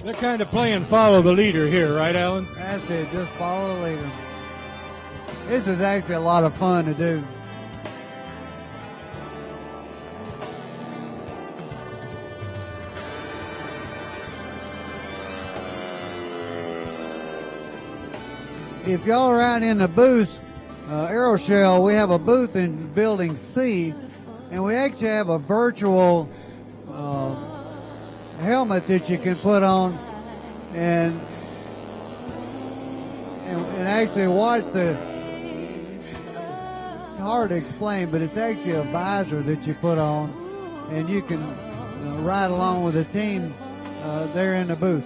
They're kind of playing follow the leader here, right, Alan? That's it, just follow the leader. This is actually a lot of fun to do. If y'all are out in the booth, Aeroshell, we have a booth in Building C, and we actually have a virtual helmet that you can put on and actually watch the, hard to explain, but it's actually a visor that you put on, and you can ride along with the team there in the booth.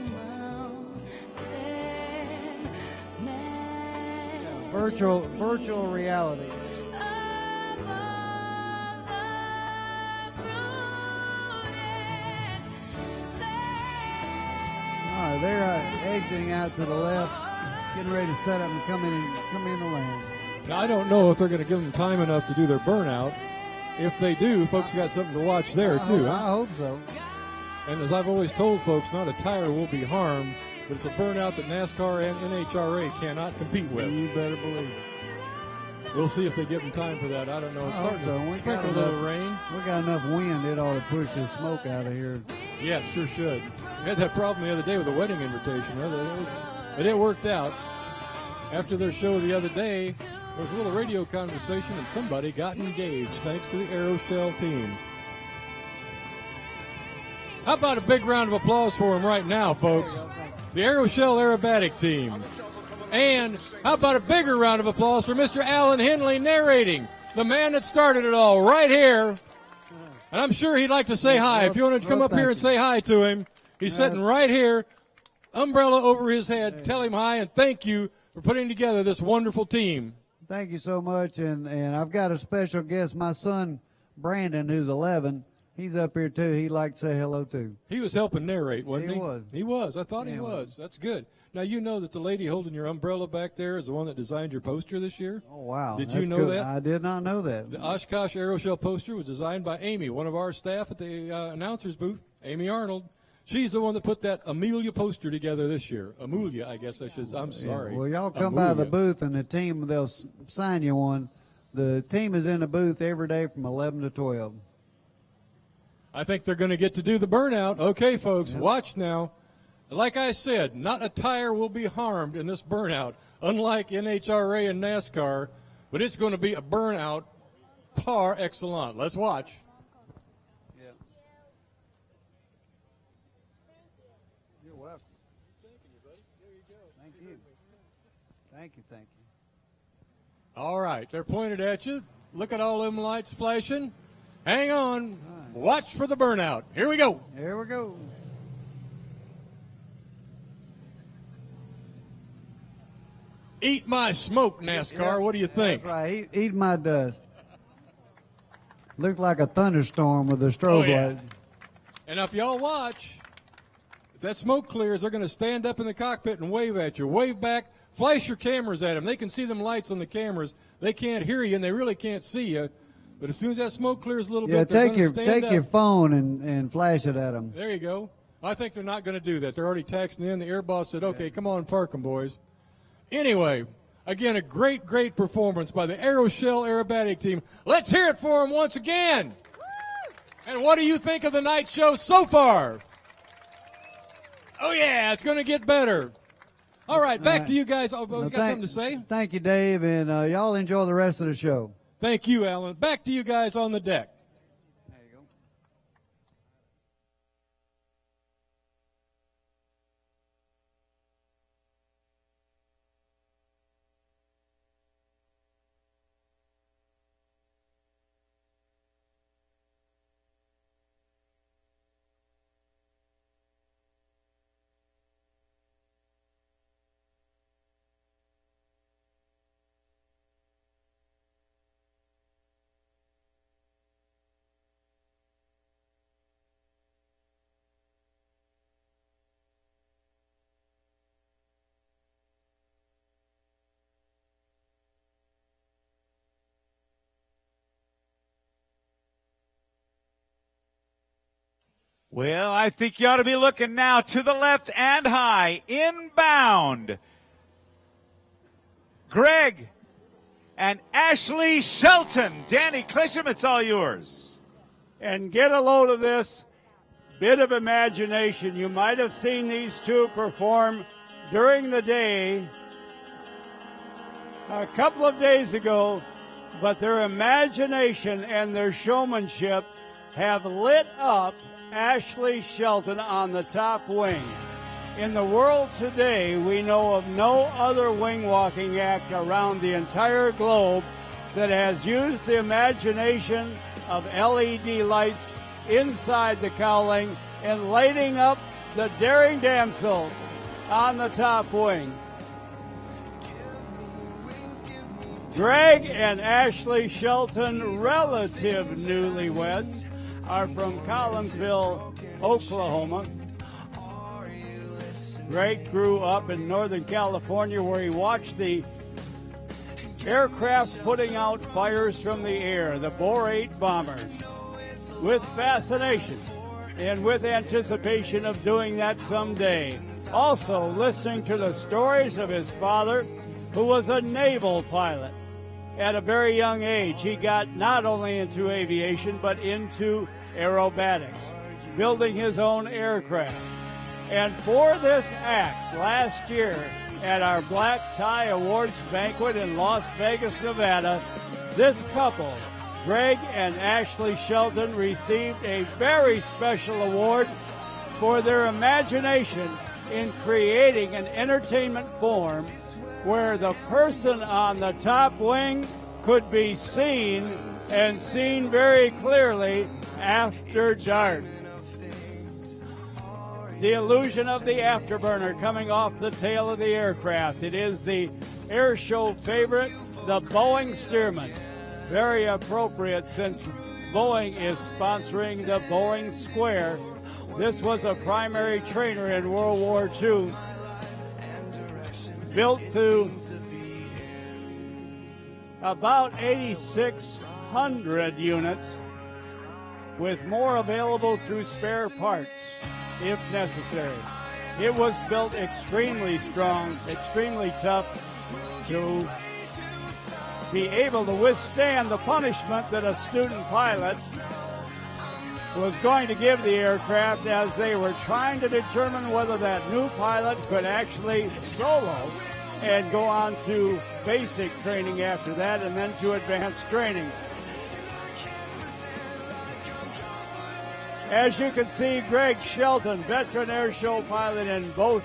Virtual reality. All right, they're exiting out to the left, getting ready to set up and come in to land. Now, I don't know if they're going to give them time enough to do their burnout. if they do, folks got something to watch there, too. I hope so. And as I've always told folks, not a tire will be harmed, but it's a burnout that NASCAR and NHRA cannot compete with. You better believe it. We'll see if they give them time for that. I don't know. It's starting to sprinkle a little rain. We got enough wind, it ought to push the smoke out of here. Yeah, it sure should. We had that problem the other day with the wedding invitation. But it worked out. After their show the other day, there was a little radio conversation, and somebody got engaged, thanks to the Aeroshell team. How about a big round of applause for them right now, folks? The Aeroshell Aerobatic team. And how about a bigger round of applause for Mr. Alan Henley narrating, the man that started it all, right here. And I'm sure he'd like to say hi. If you want to come up here and say hi to him, he's sitting right here, umbrella over his head. Tell him hi and thank you for putting together this wonderful team. Thank you so much. And I've got a special guest, my son, Brandon, who's 11. He's up here, too. He'd like to say hello, too. He was helping narrate, wasn't he? He was. He was. I thought he was. That's good. Now, you know that the lady holding your umbrella back there is the one that designed your poster this year? Oh, wow. Did you know that? I did not know that. The Oshkosh Aeroshell poster was designed by Amy, one of our staff at the announcer's booth, Amy Arnold. She's the one that put that Amelia poster together this year. Amelia, I guess I should. I'm sorry. Yeah. Well, y'all come by the booth, and the team, they'll sign you one. The team is in the booth every day from 11 to 12. I think they're going to get to do the burnout. Okay, folks, watch now. Like I said, not a tire will be harmed in this burnout, unlike NHRA and NASCAR, but it's going to be a burnout par excellence. Let's watch. Yeah. You're welcome. Thank you, buddy. There you go. Thank you. Thank you, thank you. All right, they're pointed at you. Look at all them lights flashing. Hang on. Watch for the burnout. Here we go. Here we go. Eat my smoke, NASCAR. Yeah, what do you think? That's right. Eat my dust. Looked like a thunderstorm with a strobe light. And if y'all watch, if that smoke clears, they're going to stand up in the cockpit and wave at you. Wave back. Flash your cameras at them. They can see them lights on the cameras. They can't hear you, and they really can't see you. But as soon as that smoke clears a little bit, they're going to stand up. Take your phone and flash it at them. There you go. I think they're not going to do that. They're already taxing in. The air boss said, okay, come on, park them, boys. Anyway, again, a great, great performance by the Aeroshell Aerobatic team. Let's hear it for them once again. And what do you think of the night show so far? Oh, yeah, it's going to get better. All right, back to you guys. Oh, you got something to say? Thank you, Dave, and y'all enjoy the rest of the show. Thank you, Alan. Back to you guys on the deck. There you go. Well, I think you ought to be looking now to the left and high, inbound. Greg and Ashley Shelton. Danny Clisham, it's all yours. And get a load of this bit of imagination. You might have seen these two perform during the day a couple of days ago, but their imagination and their showmanship have lit up Ashley Shelton on the top wing. In the world today, we know of no other wing walking act around the entire globe that has used the imagination of LED lights inside the cowling and lighting up the daring damsel on the top wing. Greg and Ashley Shelton, relative newlyweds, are from Collinsville, Oklahoma. Greg grew up in Northern California where he watched the aircraft putting out fires from the air, the Bor-8 bombers, with fascination and with anticipation of doing that someday. Also listening to the stories of his father, who was a naval pilot. At a very young age, he got not only into aviation, but into aerobatics, building his own aircraft. And for this act, last year at our Black Tie Awards banquet in Las Vegas, Nevada, this couple, Greg and Ashley Shelton, received a very special award for their imagination in creating an entertainment form where the person on the top wing could be seen, and seen very clearly after dark. The illusion of the afterburner coming off the tail of the aircraft. It is the Airshow favorite, the Boeing Stearman. Very appropriate since Boeing is sponsoring the Boeing Square. This was a primary trainer in World War II, built to about 8,600 units, with more available through spare parts if necessary. It was built extremely strong, extremely tough, to be able to withstand the punishment that a student pilot was going to give the aircraft as they were trying to determine whether that new pilot could actually solo and go on to basic training after that, and then to advanced training. As you can see, Greg Shelton, veteran airshow pilot in both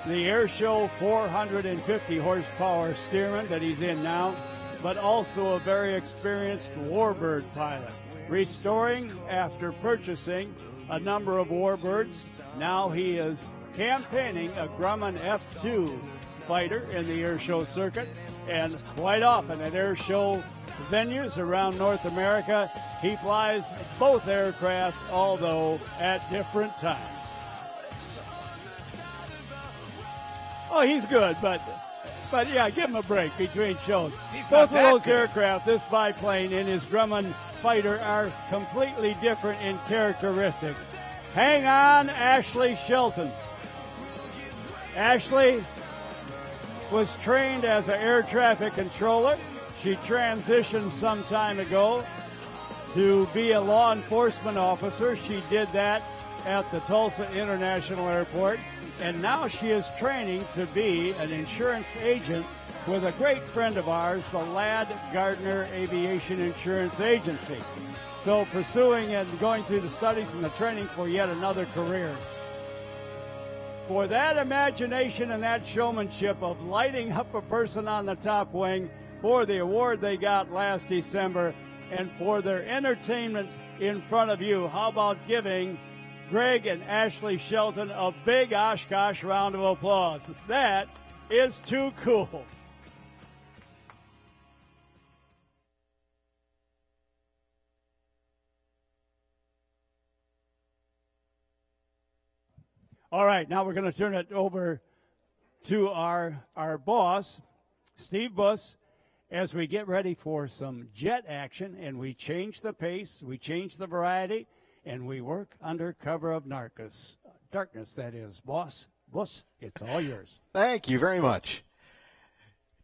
the Airshow 450 horsepower Stearman that he's in now, but also a very experienced Warbird pilot, restoring after purchasing a number of Warbirds. Now he is campaigning a Grumman F2 fighter in the airshow circuit, and quite often at airshow venues around North America, he flies both aircraft, although at different times. Oh, he's good, but yeah, give him a break between shows. Both of those aircraft, this biplane and his Grumman fighter, are completely different in characteristics. Hang on, Ashley Shelton. Ashley was trained as an air traffic controller. She transitioned some time ago to be a law enforcement officer. She did that at the Tulsa International Airport, and now she is training to be an insurance agent with a great friend of ours, the Ladd Gardner Aviation Insurance Agency. So pursuing and going through the studies and the training for yet another career. For that imagination and that showmanship of lighting up a person on the top wing, for the award they got last December, and for their entertainment in front of you, how about giving Greg and Ashley Shelton a big Oshkosh round of applause? That is too cool. All right, now we're going to turn it over to our boss, Steve Buss, as we get ready for some jet action, and we change the pace, we change the variety, and we work under cover of darkness, that is. Boss, Buss, it's all yours. Thank you very much.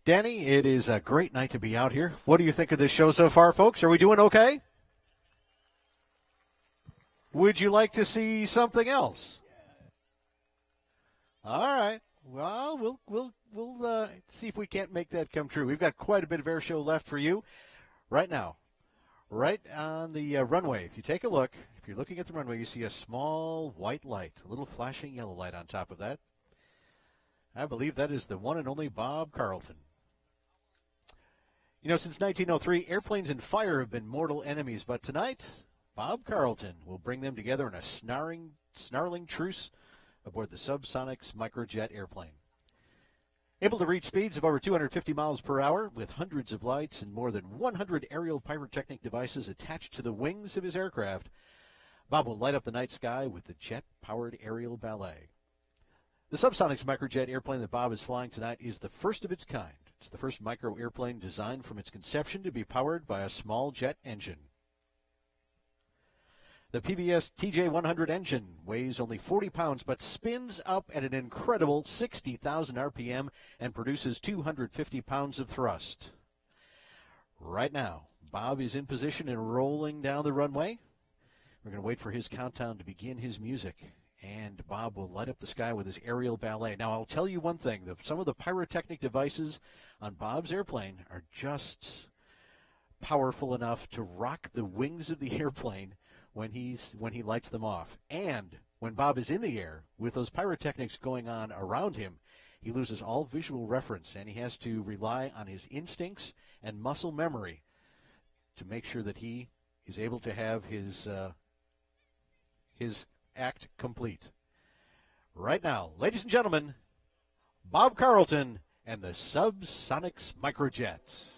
Danny, it is a great night to be out here. What do you think of this show so far, folks? Are we doing okay? Would you like to see something else? All right. Well, we'll see if we can't make that come true. We've got quite a bit of air show left for you right now. Right on the runway. If you take a look, if you're looking at the runway, you see a small white light, a little flashing yellow light on top of that. I believe that is the one and only Bob Carlton. You know, since 1903, airplanes and fire have been mortal enemies, but tonight, Bob Carlton will bring them together in a snarling truce aboard the Subsonics microjet airplane. Able to reach speeds of over 250 miles per hour with hundreds of lights and more than 100 aerial pyrotechnic devices attached to the wings of his aircraft, Bob will light up the night sky with the jet-powered aerial ballet. The Subsonics microjet airplane that Bob is flying tonight is the first of its kind It's the first micro airplane designed from its conception to be powered by a small jet engine. The PBS TJ100 engine weighs only 40 pounds but spins up at an incredible 60,000 RPM and produces 250 pounds of thrust. Right now, Bob is in position and rolling down the runway. We're going to wait for his countdown to begin his music, and Bob will light up the sky with his aerial ballet. Now, I'll tell you one thing. Some of the pyrotechnic devices on Bob's airplane are just powerful enough to rock the wings of the airplane when he lights them off. And when Bob is in the air with those pyrotechnics going on around him, he loses all visual reference, and he has to rely on his instincts and muscle memory to make sure that he is able to have his act complete. Right now, ladies and gentlemen, Bob Carlton and the Subsonics Microjet.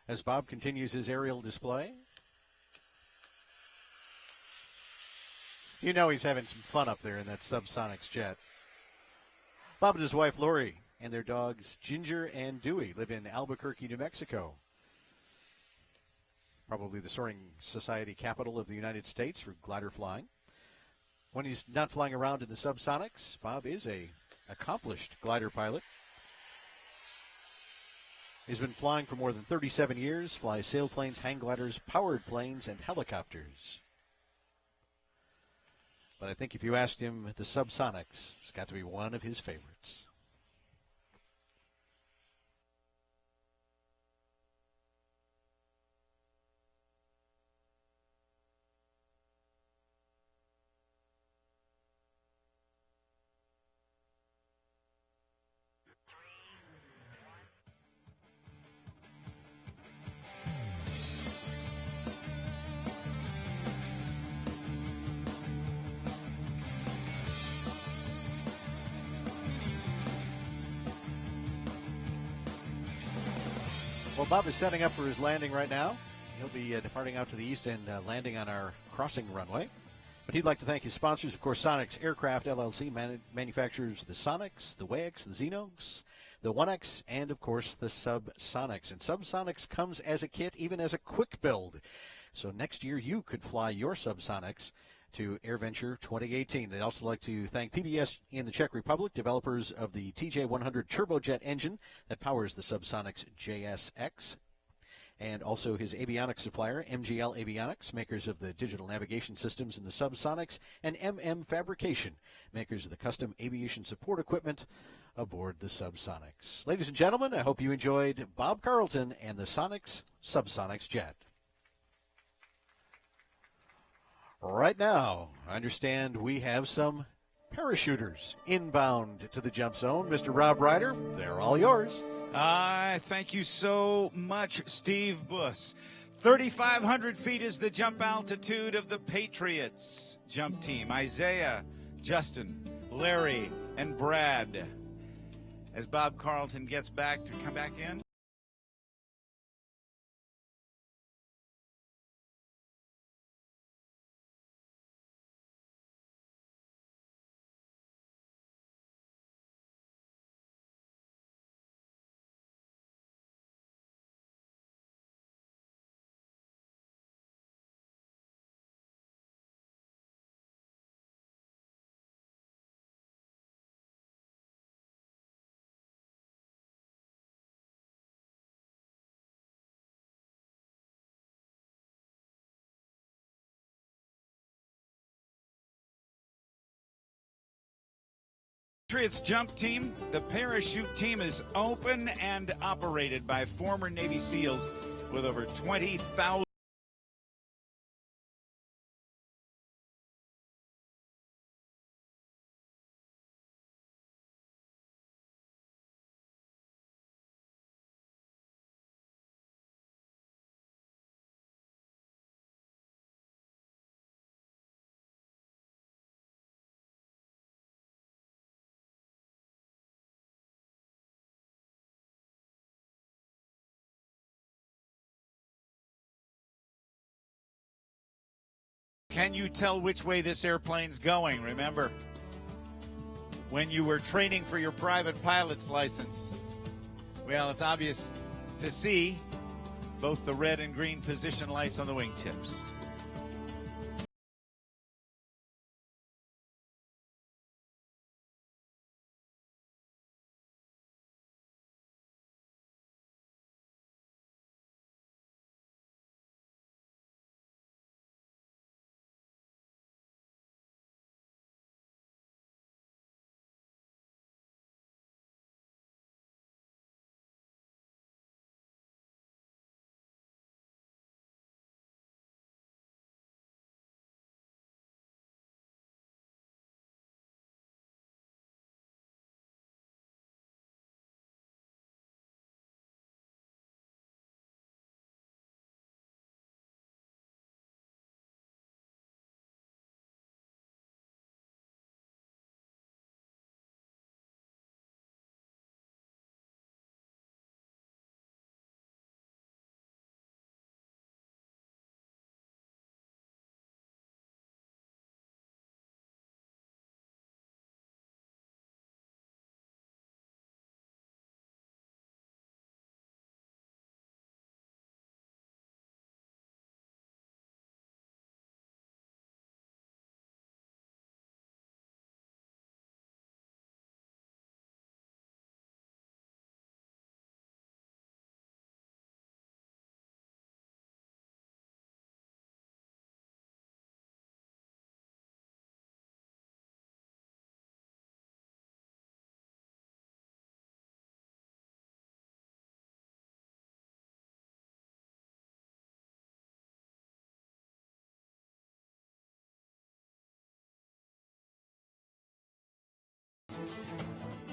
as Bob continues his aerial display. You know he's having some fun up there in that Subsonics jet. Bob and his wife Lori and their dogs Ginger and Dewey live in Albuquerque, New Mexico. Probably the Soaring Society capital of the United States for glider flying. When he's not flying around in the Subsonics, Bob is a accomplished glider pilot. He's been flying for more than 37 years, flies sailplanes, hang gliders, powered planes, and helicopters. But I think if you asked him the Subsonics, it's got to be one of his favorites. Well, Bob is setting up for his landing right now. He'll be departing out to the east and landing on our crossing runway. But he'd like to thank his sponsors, of course, Sonics Aircraft LLC manufactures the Sonics, the WayX, the Xenox, the 1X, and, of course, the Subsonics. And Subsonics comes as a kit, even as a quick build. So next year you could fly your Subsonics to Airventure 2018. They'd also like to thank PBS in the Czech Republic, developers of the TJ100 turbojet engine that powers the Subsonics JSX, and also his avionics supplier, MGL Avionics, makers of the digital navigation systems in the Subsonics, and MM Fabrication, makers of the custom aviation support equipment aboard the Subsonics. Ladies and gentlemen, I hope you enjoyed Bob Carlton and the Sonics Subsonics jet. Right now, I understand we have some parachuters inbound to the jump zone. Mr. Rob Ryder, they're all yours. Thank you so much, Steve Buss. 3,500 feet is the jump altitude of the Patriots jump team. Isaiah, Justin, Larry, and Brad. As Bob Carlton gets back to come back in. Patriots jump team, the parachute team is open and operated by former Navy SEALs with over 20,000Can you tell which way this airplane's going? Remember, when you were training for your private pilot's license? Well, it's obvious to see both the red and green position lights on the wingtips.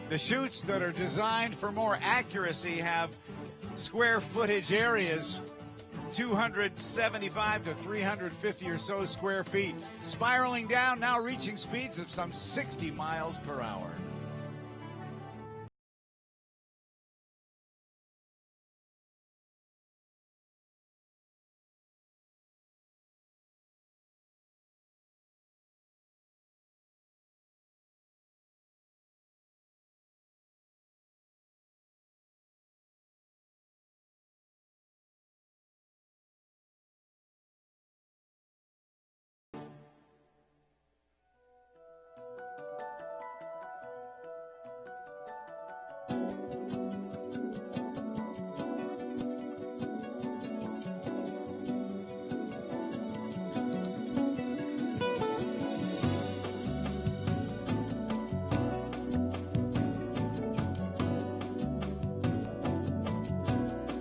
The chutes that are designed for more accuracy have square footage areas, 275 to 350 or so square feet, spiraling down, now reaching speeds of some 60 miles per hour.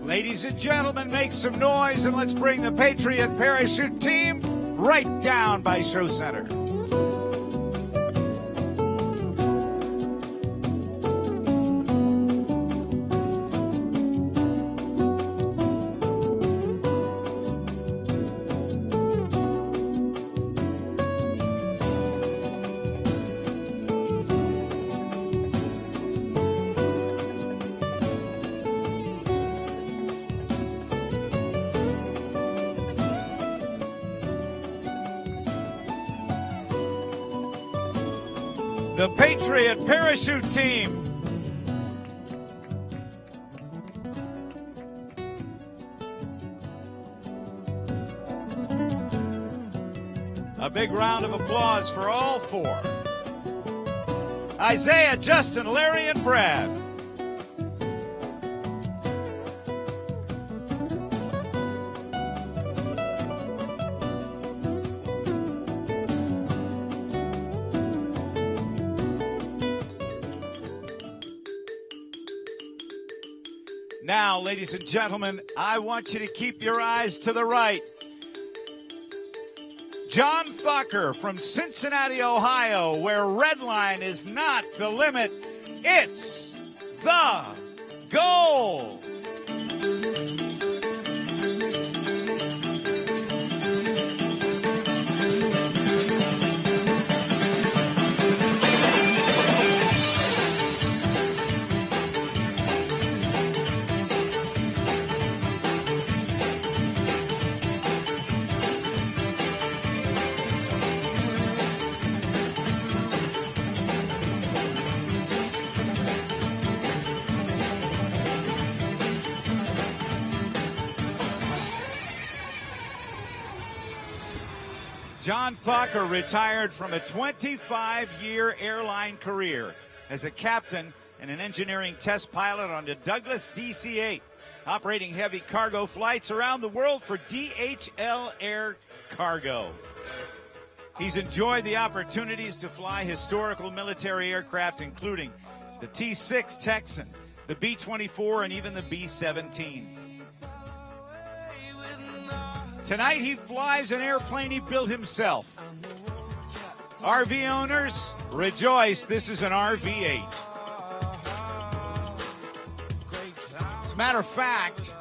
Ladies and gentlemen, make some noise and let's bring the Patriot Parachute Team right down by Show Center. The Patriot Parachute Team. A big round of applause for all four. Isaiah, Justin, Larry, and Brad. Now, ladies and gentlemen, I want you to keep your eyes to the right. John Thacker from Cincinnati, Ohio, where Redline is not the limit, it's the goal. John Thacker retired from a 25-year airline career as a captain and an engineering test pilot on the Douglas DC-8, operating heavy cargo flights around the world for DHL Air Cargo. He's enjoyed the opportunities to fly historical military aircraft, including the T-6 Texan, the B-24, and even the B-17. Tonight, he flies an airplane he built himself. RV owners, rejoice, this is an RV-8. As a matter of fact,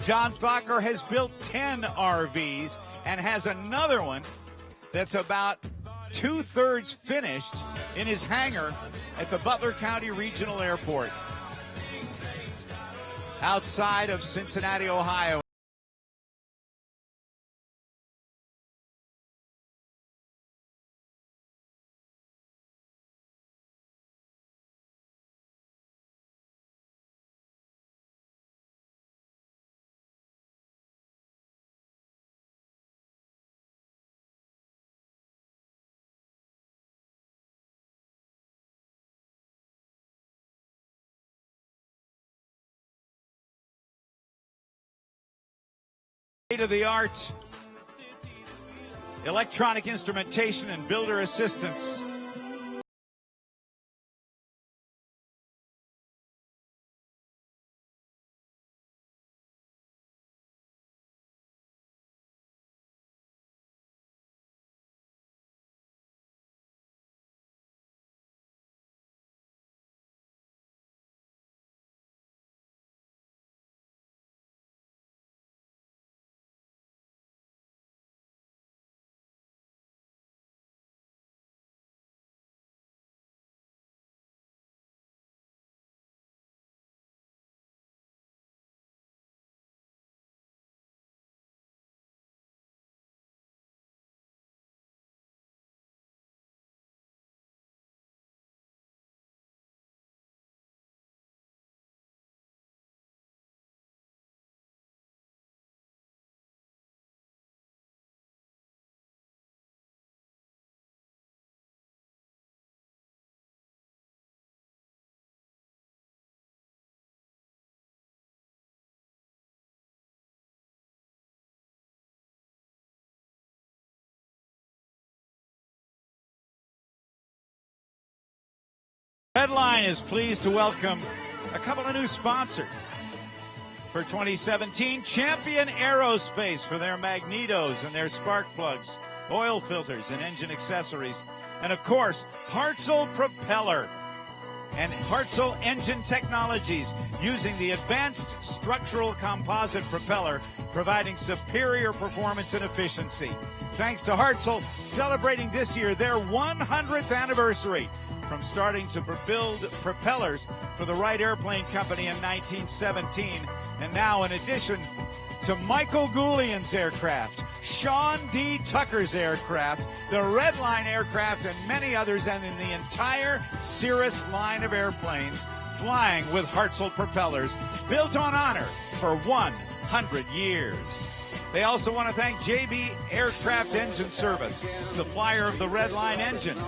John Thacker has built 10 RVs and has another one that's about 2/3 finished in his hangar at the Butler County Regional Airport outside of Cincinnati, Ohio. State-of-the-art electronic instrumentation and builder assistance. Redline is pleased to welcome a couple of new sponsors for 2017. Champion Aerospace for their magnetos and their spark plugs, oil filters, and engine accessories. And, of course, Hartzell Propeller and Hartzell Engine Technologies, using the advanced structural composite propeller, providing superior performance and efficiency. Thanks to Hartzell, celebrating this year their 100th anniversary from starting to build propellers for the Wright Airplane Company in 1917. And now, in addition to Michael Goulian's aircraft, Sean D. Tucker's aircraft, the Redline aircraft, and many others, and in the entire Cirrus line of airplanes flying with Hartzell propellers, built on honor for 100 years. They also want to thank JB Aircraft Engine Service, supplier of the Redline engine,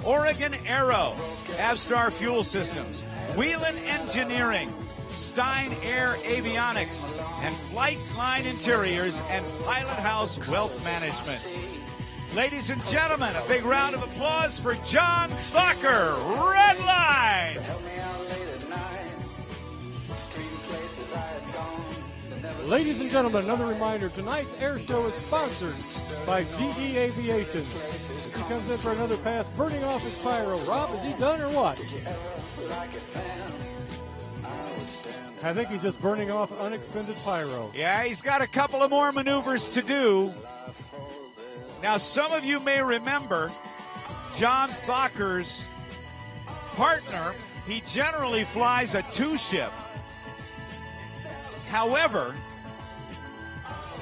Oregon Aero, Avstar Fuel Systems, Wheelan Engineering, Stein Air Avionics, and Flight Line Interiors, and Pilot House Wealth Management. Ladies and gentlemen, a big round of applause for John Thacker, Redline! Ladies and gentlemen, another reminder, tonight's air show is sponsored by GE Aviation. He comes in for another pass, burning off his pyro. Rob, is he done or what? I think he's just burning off unexpended pyro. Yeah, he's got a couple of more maneuvers to do. Now, some of you may remember John Thacker's partner. He generally flies a two-ship. However,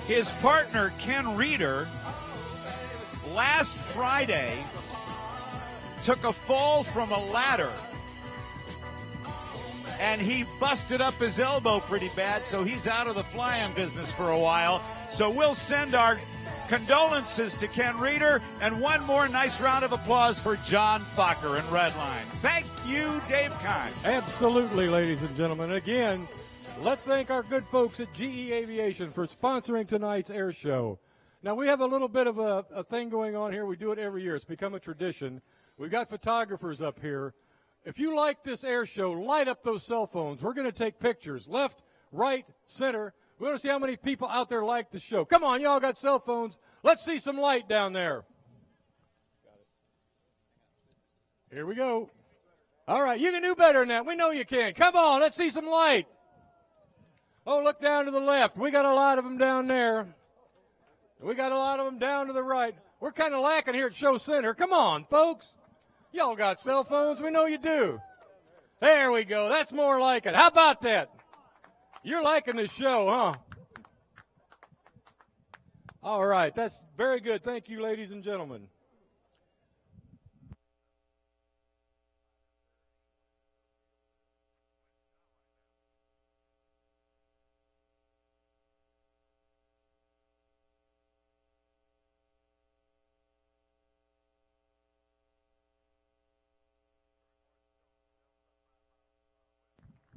his partner, Ken Reeder, last Friday took a fall from a ladder, and he busted up his elbow pretty bad, so he's out of the flying business for a while. So we'll send our condolences to Ken Reeder, and one more nice round of applause for John Thacker and Redline. Thank you, Dave Kahn. Absolutely, ladies and gentlemen. Again, let's thank our good folks at GE Aviation for sponsoring tonight's air show. Now, we have a little bit of a thing going on here. We do it every year. It's become a tradition. We've got photographers up here. If you like this air show, light up those cell phones. We're going to take pictures, left, right, center. We want to see how many people out there like the show. Come on, y'all got cell phones. Let's see some light down there. Here we go. All right, you can do better than that. We know you can. Come on, let's see some light. Oh, look down to the left. We got a lot of them down there. We got a lot of them down to the right. We're kind of lacking here at Show Center. Come on, folks. Y'all got cell phones. We know you do. There we go. That's more like it. How about that? You're liking this show, huh? All right. That's very good. Thank you, ladies and gentlemen.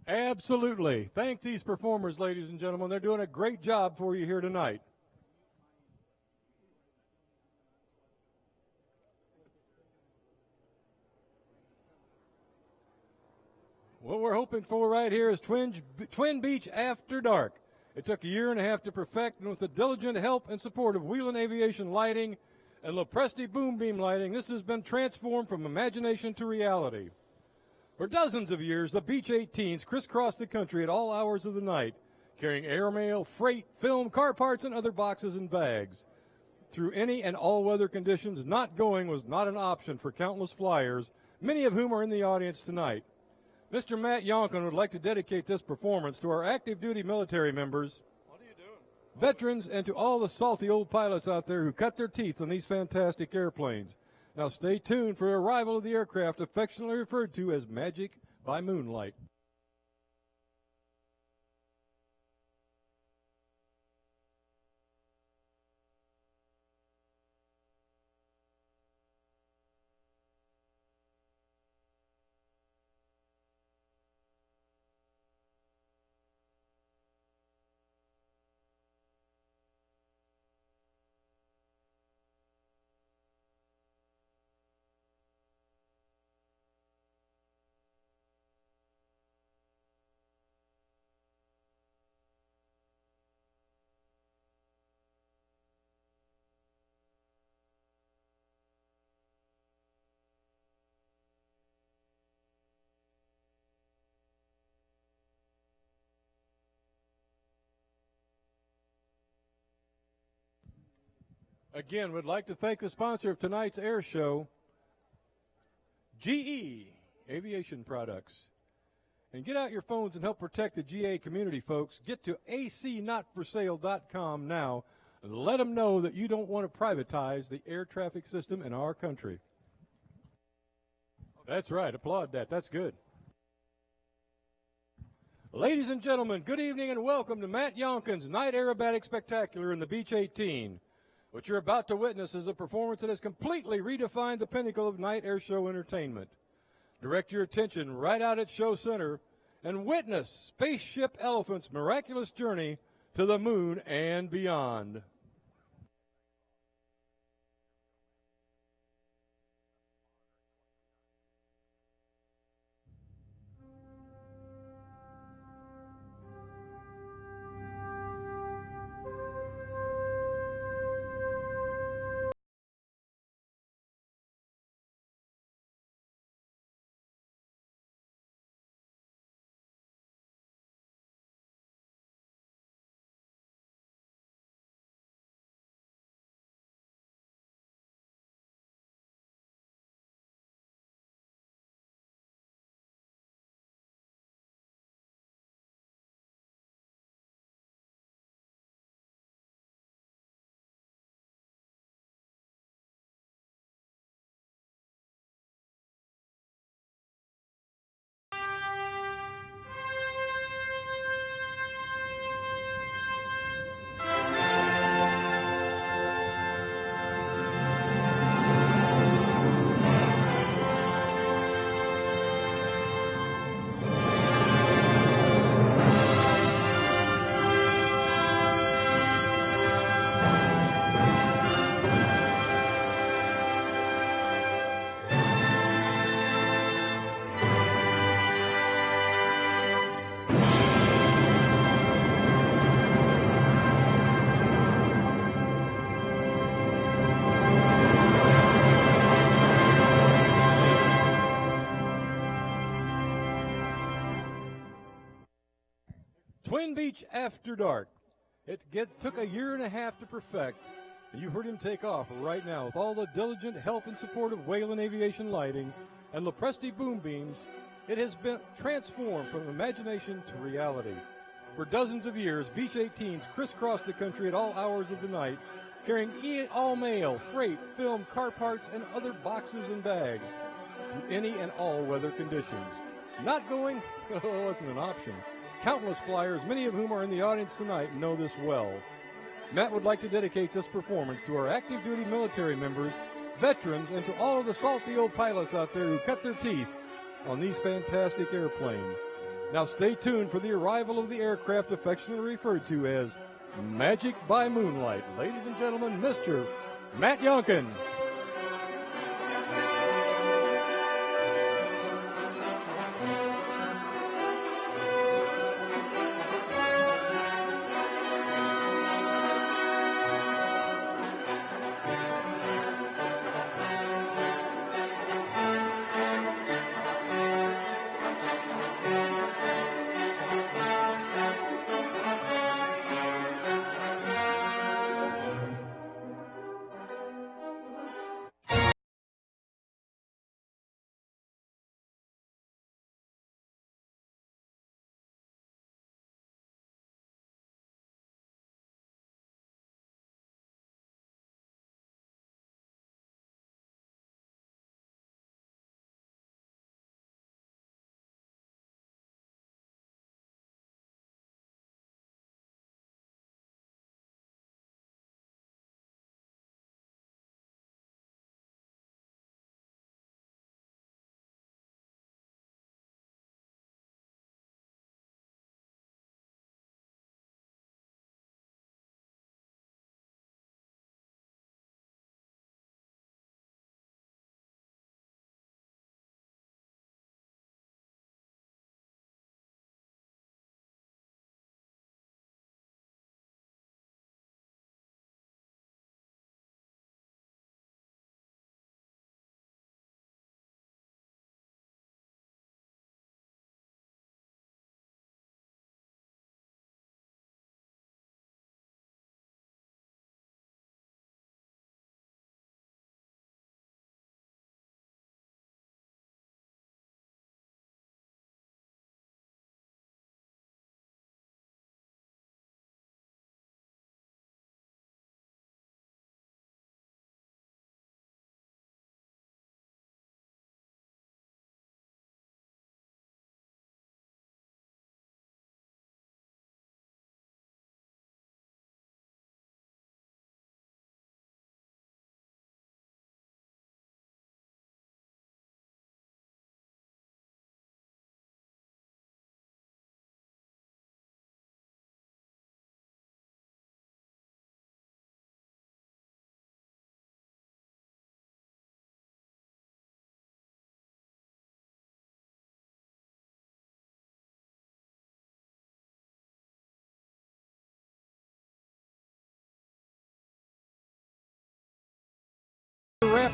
Absolutely. Thank these performers, ladies and gentlemen. They're doing a great job for you here tonight. What we're hoping for right here is Twin Beach After Dark. It took a year and a half to perfect, and with the diligent help and support of Wheelan Aviation Lighting and Lopresti Boom Beam Lighting, this has been transformed from imagination to reality. For dozens of years, the Beach 18s crisscrossed the country at all hours of the night, carrying airmail, freight, film, car parts, and other boxes and bags. Through any and all weather conditions, not going was not an option for countless flyers, many of whom are in the audience tonight. Mr. Matt Yonkin would like to dedicate this performance to our active duty military members, veterans, and to all the salty old pilots out there who cut their teeth on these fantastic airplanes. Now stay tuned for the arrival of the aircraft affectionately referred to as Magic by Moonlight. Again, we'd like to thank the sponsor of tonight's air show, GE Aviation Products. And get out your phones and help protect the GA community, folks. Get to acnotforsale.com now and let them know that you don't want to privatize the air traffic system in our country. That's right. Applaud that. That's good. Ladies and gentlemen, good evening and welcome to Matt Yonkin's Night Aerobatic Spectacular in the Beach 18. What you're about to witness is a performance that has completely redefined the pinnacle of night air show entertainment. Direct your attention right out at Show Center and witness Spaceship Elephant's miraculous journey to the moon and beyond. Twin Beach After Dark. It took a year and a half to perfect, and you heard him take off right now with all the diligent help and support of Whalen Aviation Lighting and Lopresti Boom Beams. It has been transformed from imagination to reality. For dozens of years, Beach 18s crisscrossed the country at all hours of the night, carrying all mail, freight, film, car parts, and other boxes and bags through any and all weather conditions. Not going wasn't an option. Countless flyers, many of whom are in the audience tonight, know this well. Matt would like to dedicate this performance to our active duty military members, veterans, and to all of the salty old pilots out there who cut their teeth on these fantastic airplanes. Now stay tuned for the arrival of the aircraft affectionately referred to as Magic by Moonlight. Ladies and gentlemen, Mr. Matt Yonkin.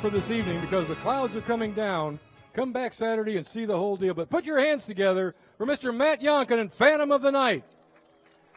for this evening because the clouds are coming down. Come back Saturday and see the whole deal. But put your hands together for Mr. Matt Yonkin and Phantom of the Night.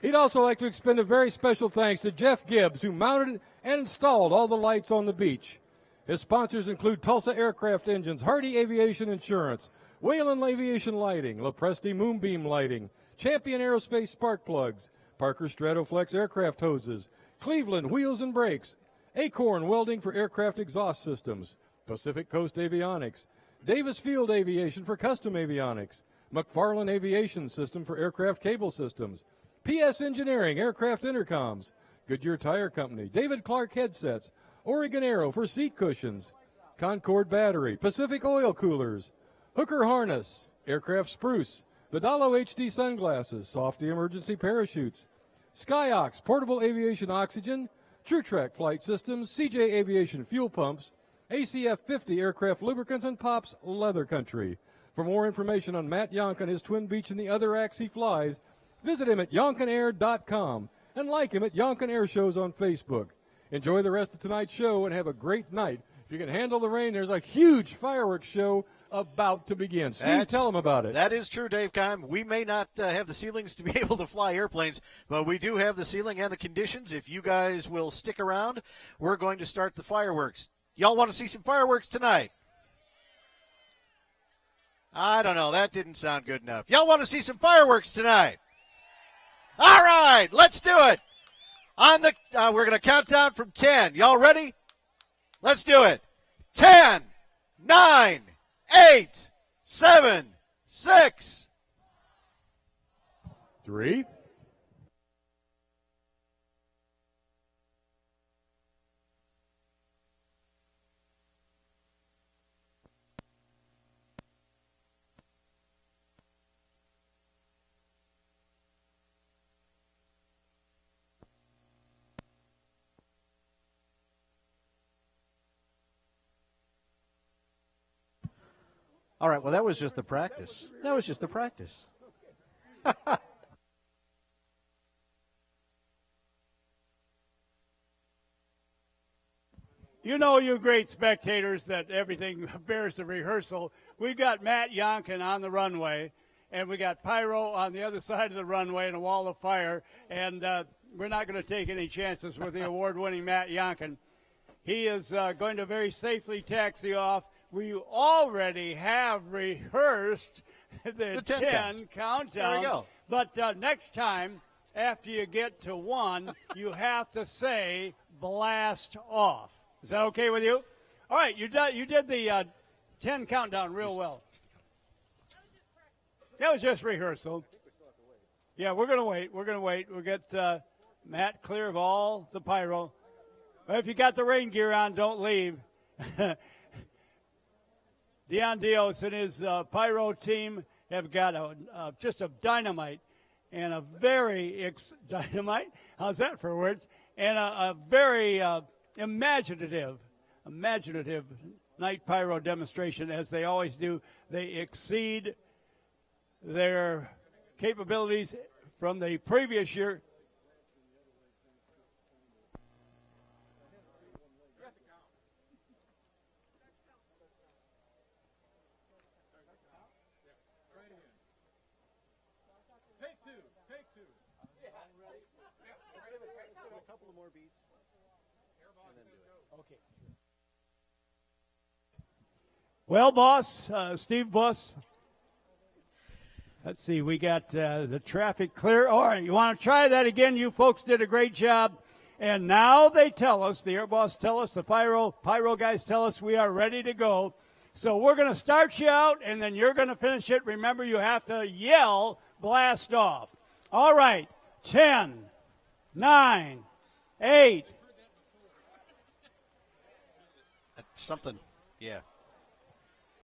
He'd also like to extend a very special thanks to Jeff Gibbs, who mounted and installed all the lights on the beach. His sponsors include Tulsa Aircraft Engines, Hardy Aviation Insurance, Whalen Aviation Lighting, Lopresti Moonbeam Lighting, Champion Aerospace Spark Plugs, Parker Stratoflex Aircraft Hoses, Cleveland Wheels and Brakes, Acorn Welding for Aircraft Exhaust Systems, Pacific Coast Avionics, Davis Field Aviation for Custom Avionics, McFarland Aviation System for Aircraft Cable Systems, PS Engineering Aircraft Intercoms, Goodyear Tire Company, David Clark Headsets, Oregon Aero for Seat Cushions, Concord Battery, Pacific Oil Coolers, Hooker Harness, Aircraft Spruce, Vidalo HD Sunglasses, Softy Emergency Parachutes, Skyox Portable Aviation Oxygen, TrueTrack Flight Systems, CJ Aviation Fuel Pumps, ACF 50 Aircraft Lubricants, and Pops Leather Country. For more information on Matt Yonkin, his Twin Beach, and the other acts he flies, visit him at yonkinair.com and like him at Yonkin Air Shows on Facebook. Enjoy the rest of tonight's show and have a great night. If you can handle the rain, there's a huge fireworks show about to begin. Steve, tell them about it. That is true, Dave Keim. We may not have the ceilings to be able to fly airplanes, but we do have the ceiling and the conditions. If you guys will stick around, we're going to start the fireworks. Y'all want to see some fireworks tonight? I don't know. That didn't sound good enough. Y'all want to see some fireworks tonight? All right, let's do it. We're going to count down from 10. Y'all ready? Let's do it. 10, 9, 8, 7, 6, 3. All right, well, that was just the practice. That was just the practice. You know, you great spectators, that everything bears the rehearsal. We've got Matt Yonkin on the runway, and we got pyro on the other side of the runway and a wall of fire, and we're not going to take any chances with the award-winning Matt Yonkin. He is going to very safely taxi off. We already have rehearsed the 10 countdown. There we go. But next time, after you get to 1, you have to say blast off. Is that okay with you? All right, you did the 10 countdown real well. That was just rehearsal. Yeah, we're going to wait. We're going to wait. We'll get Matt clear of all the pyro. But if you got the rain gear on, don't leave. Dion Dios and his pyro team have got just a dynamite and a very dynamite. How's that for words? And a very imaginative night pyro demonstration, as they always do. They exceed their capabilities from the previous year. Well, boss, Steve Buss, let's see, we got the traffic clear. All right, you want to try that again? You folks did a great job. And now they tell us, the air boss tell us, the pyro guys tell us we are ready to go. So we're going to start you out, and then you're going to finish it. Remember, you have to yell, blast off. All right, 10, 9, 8. Something, yeah.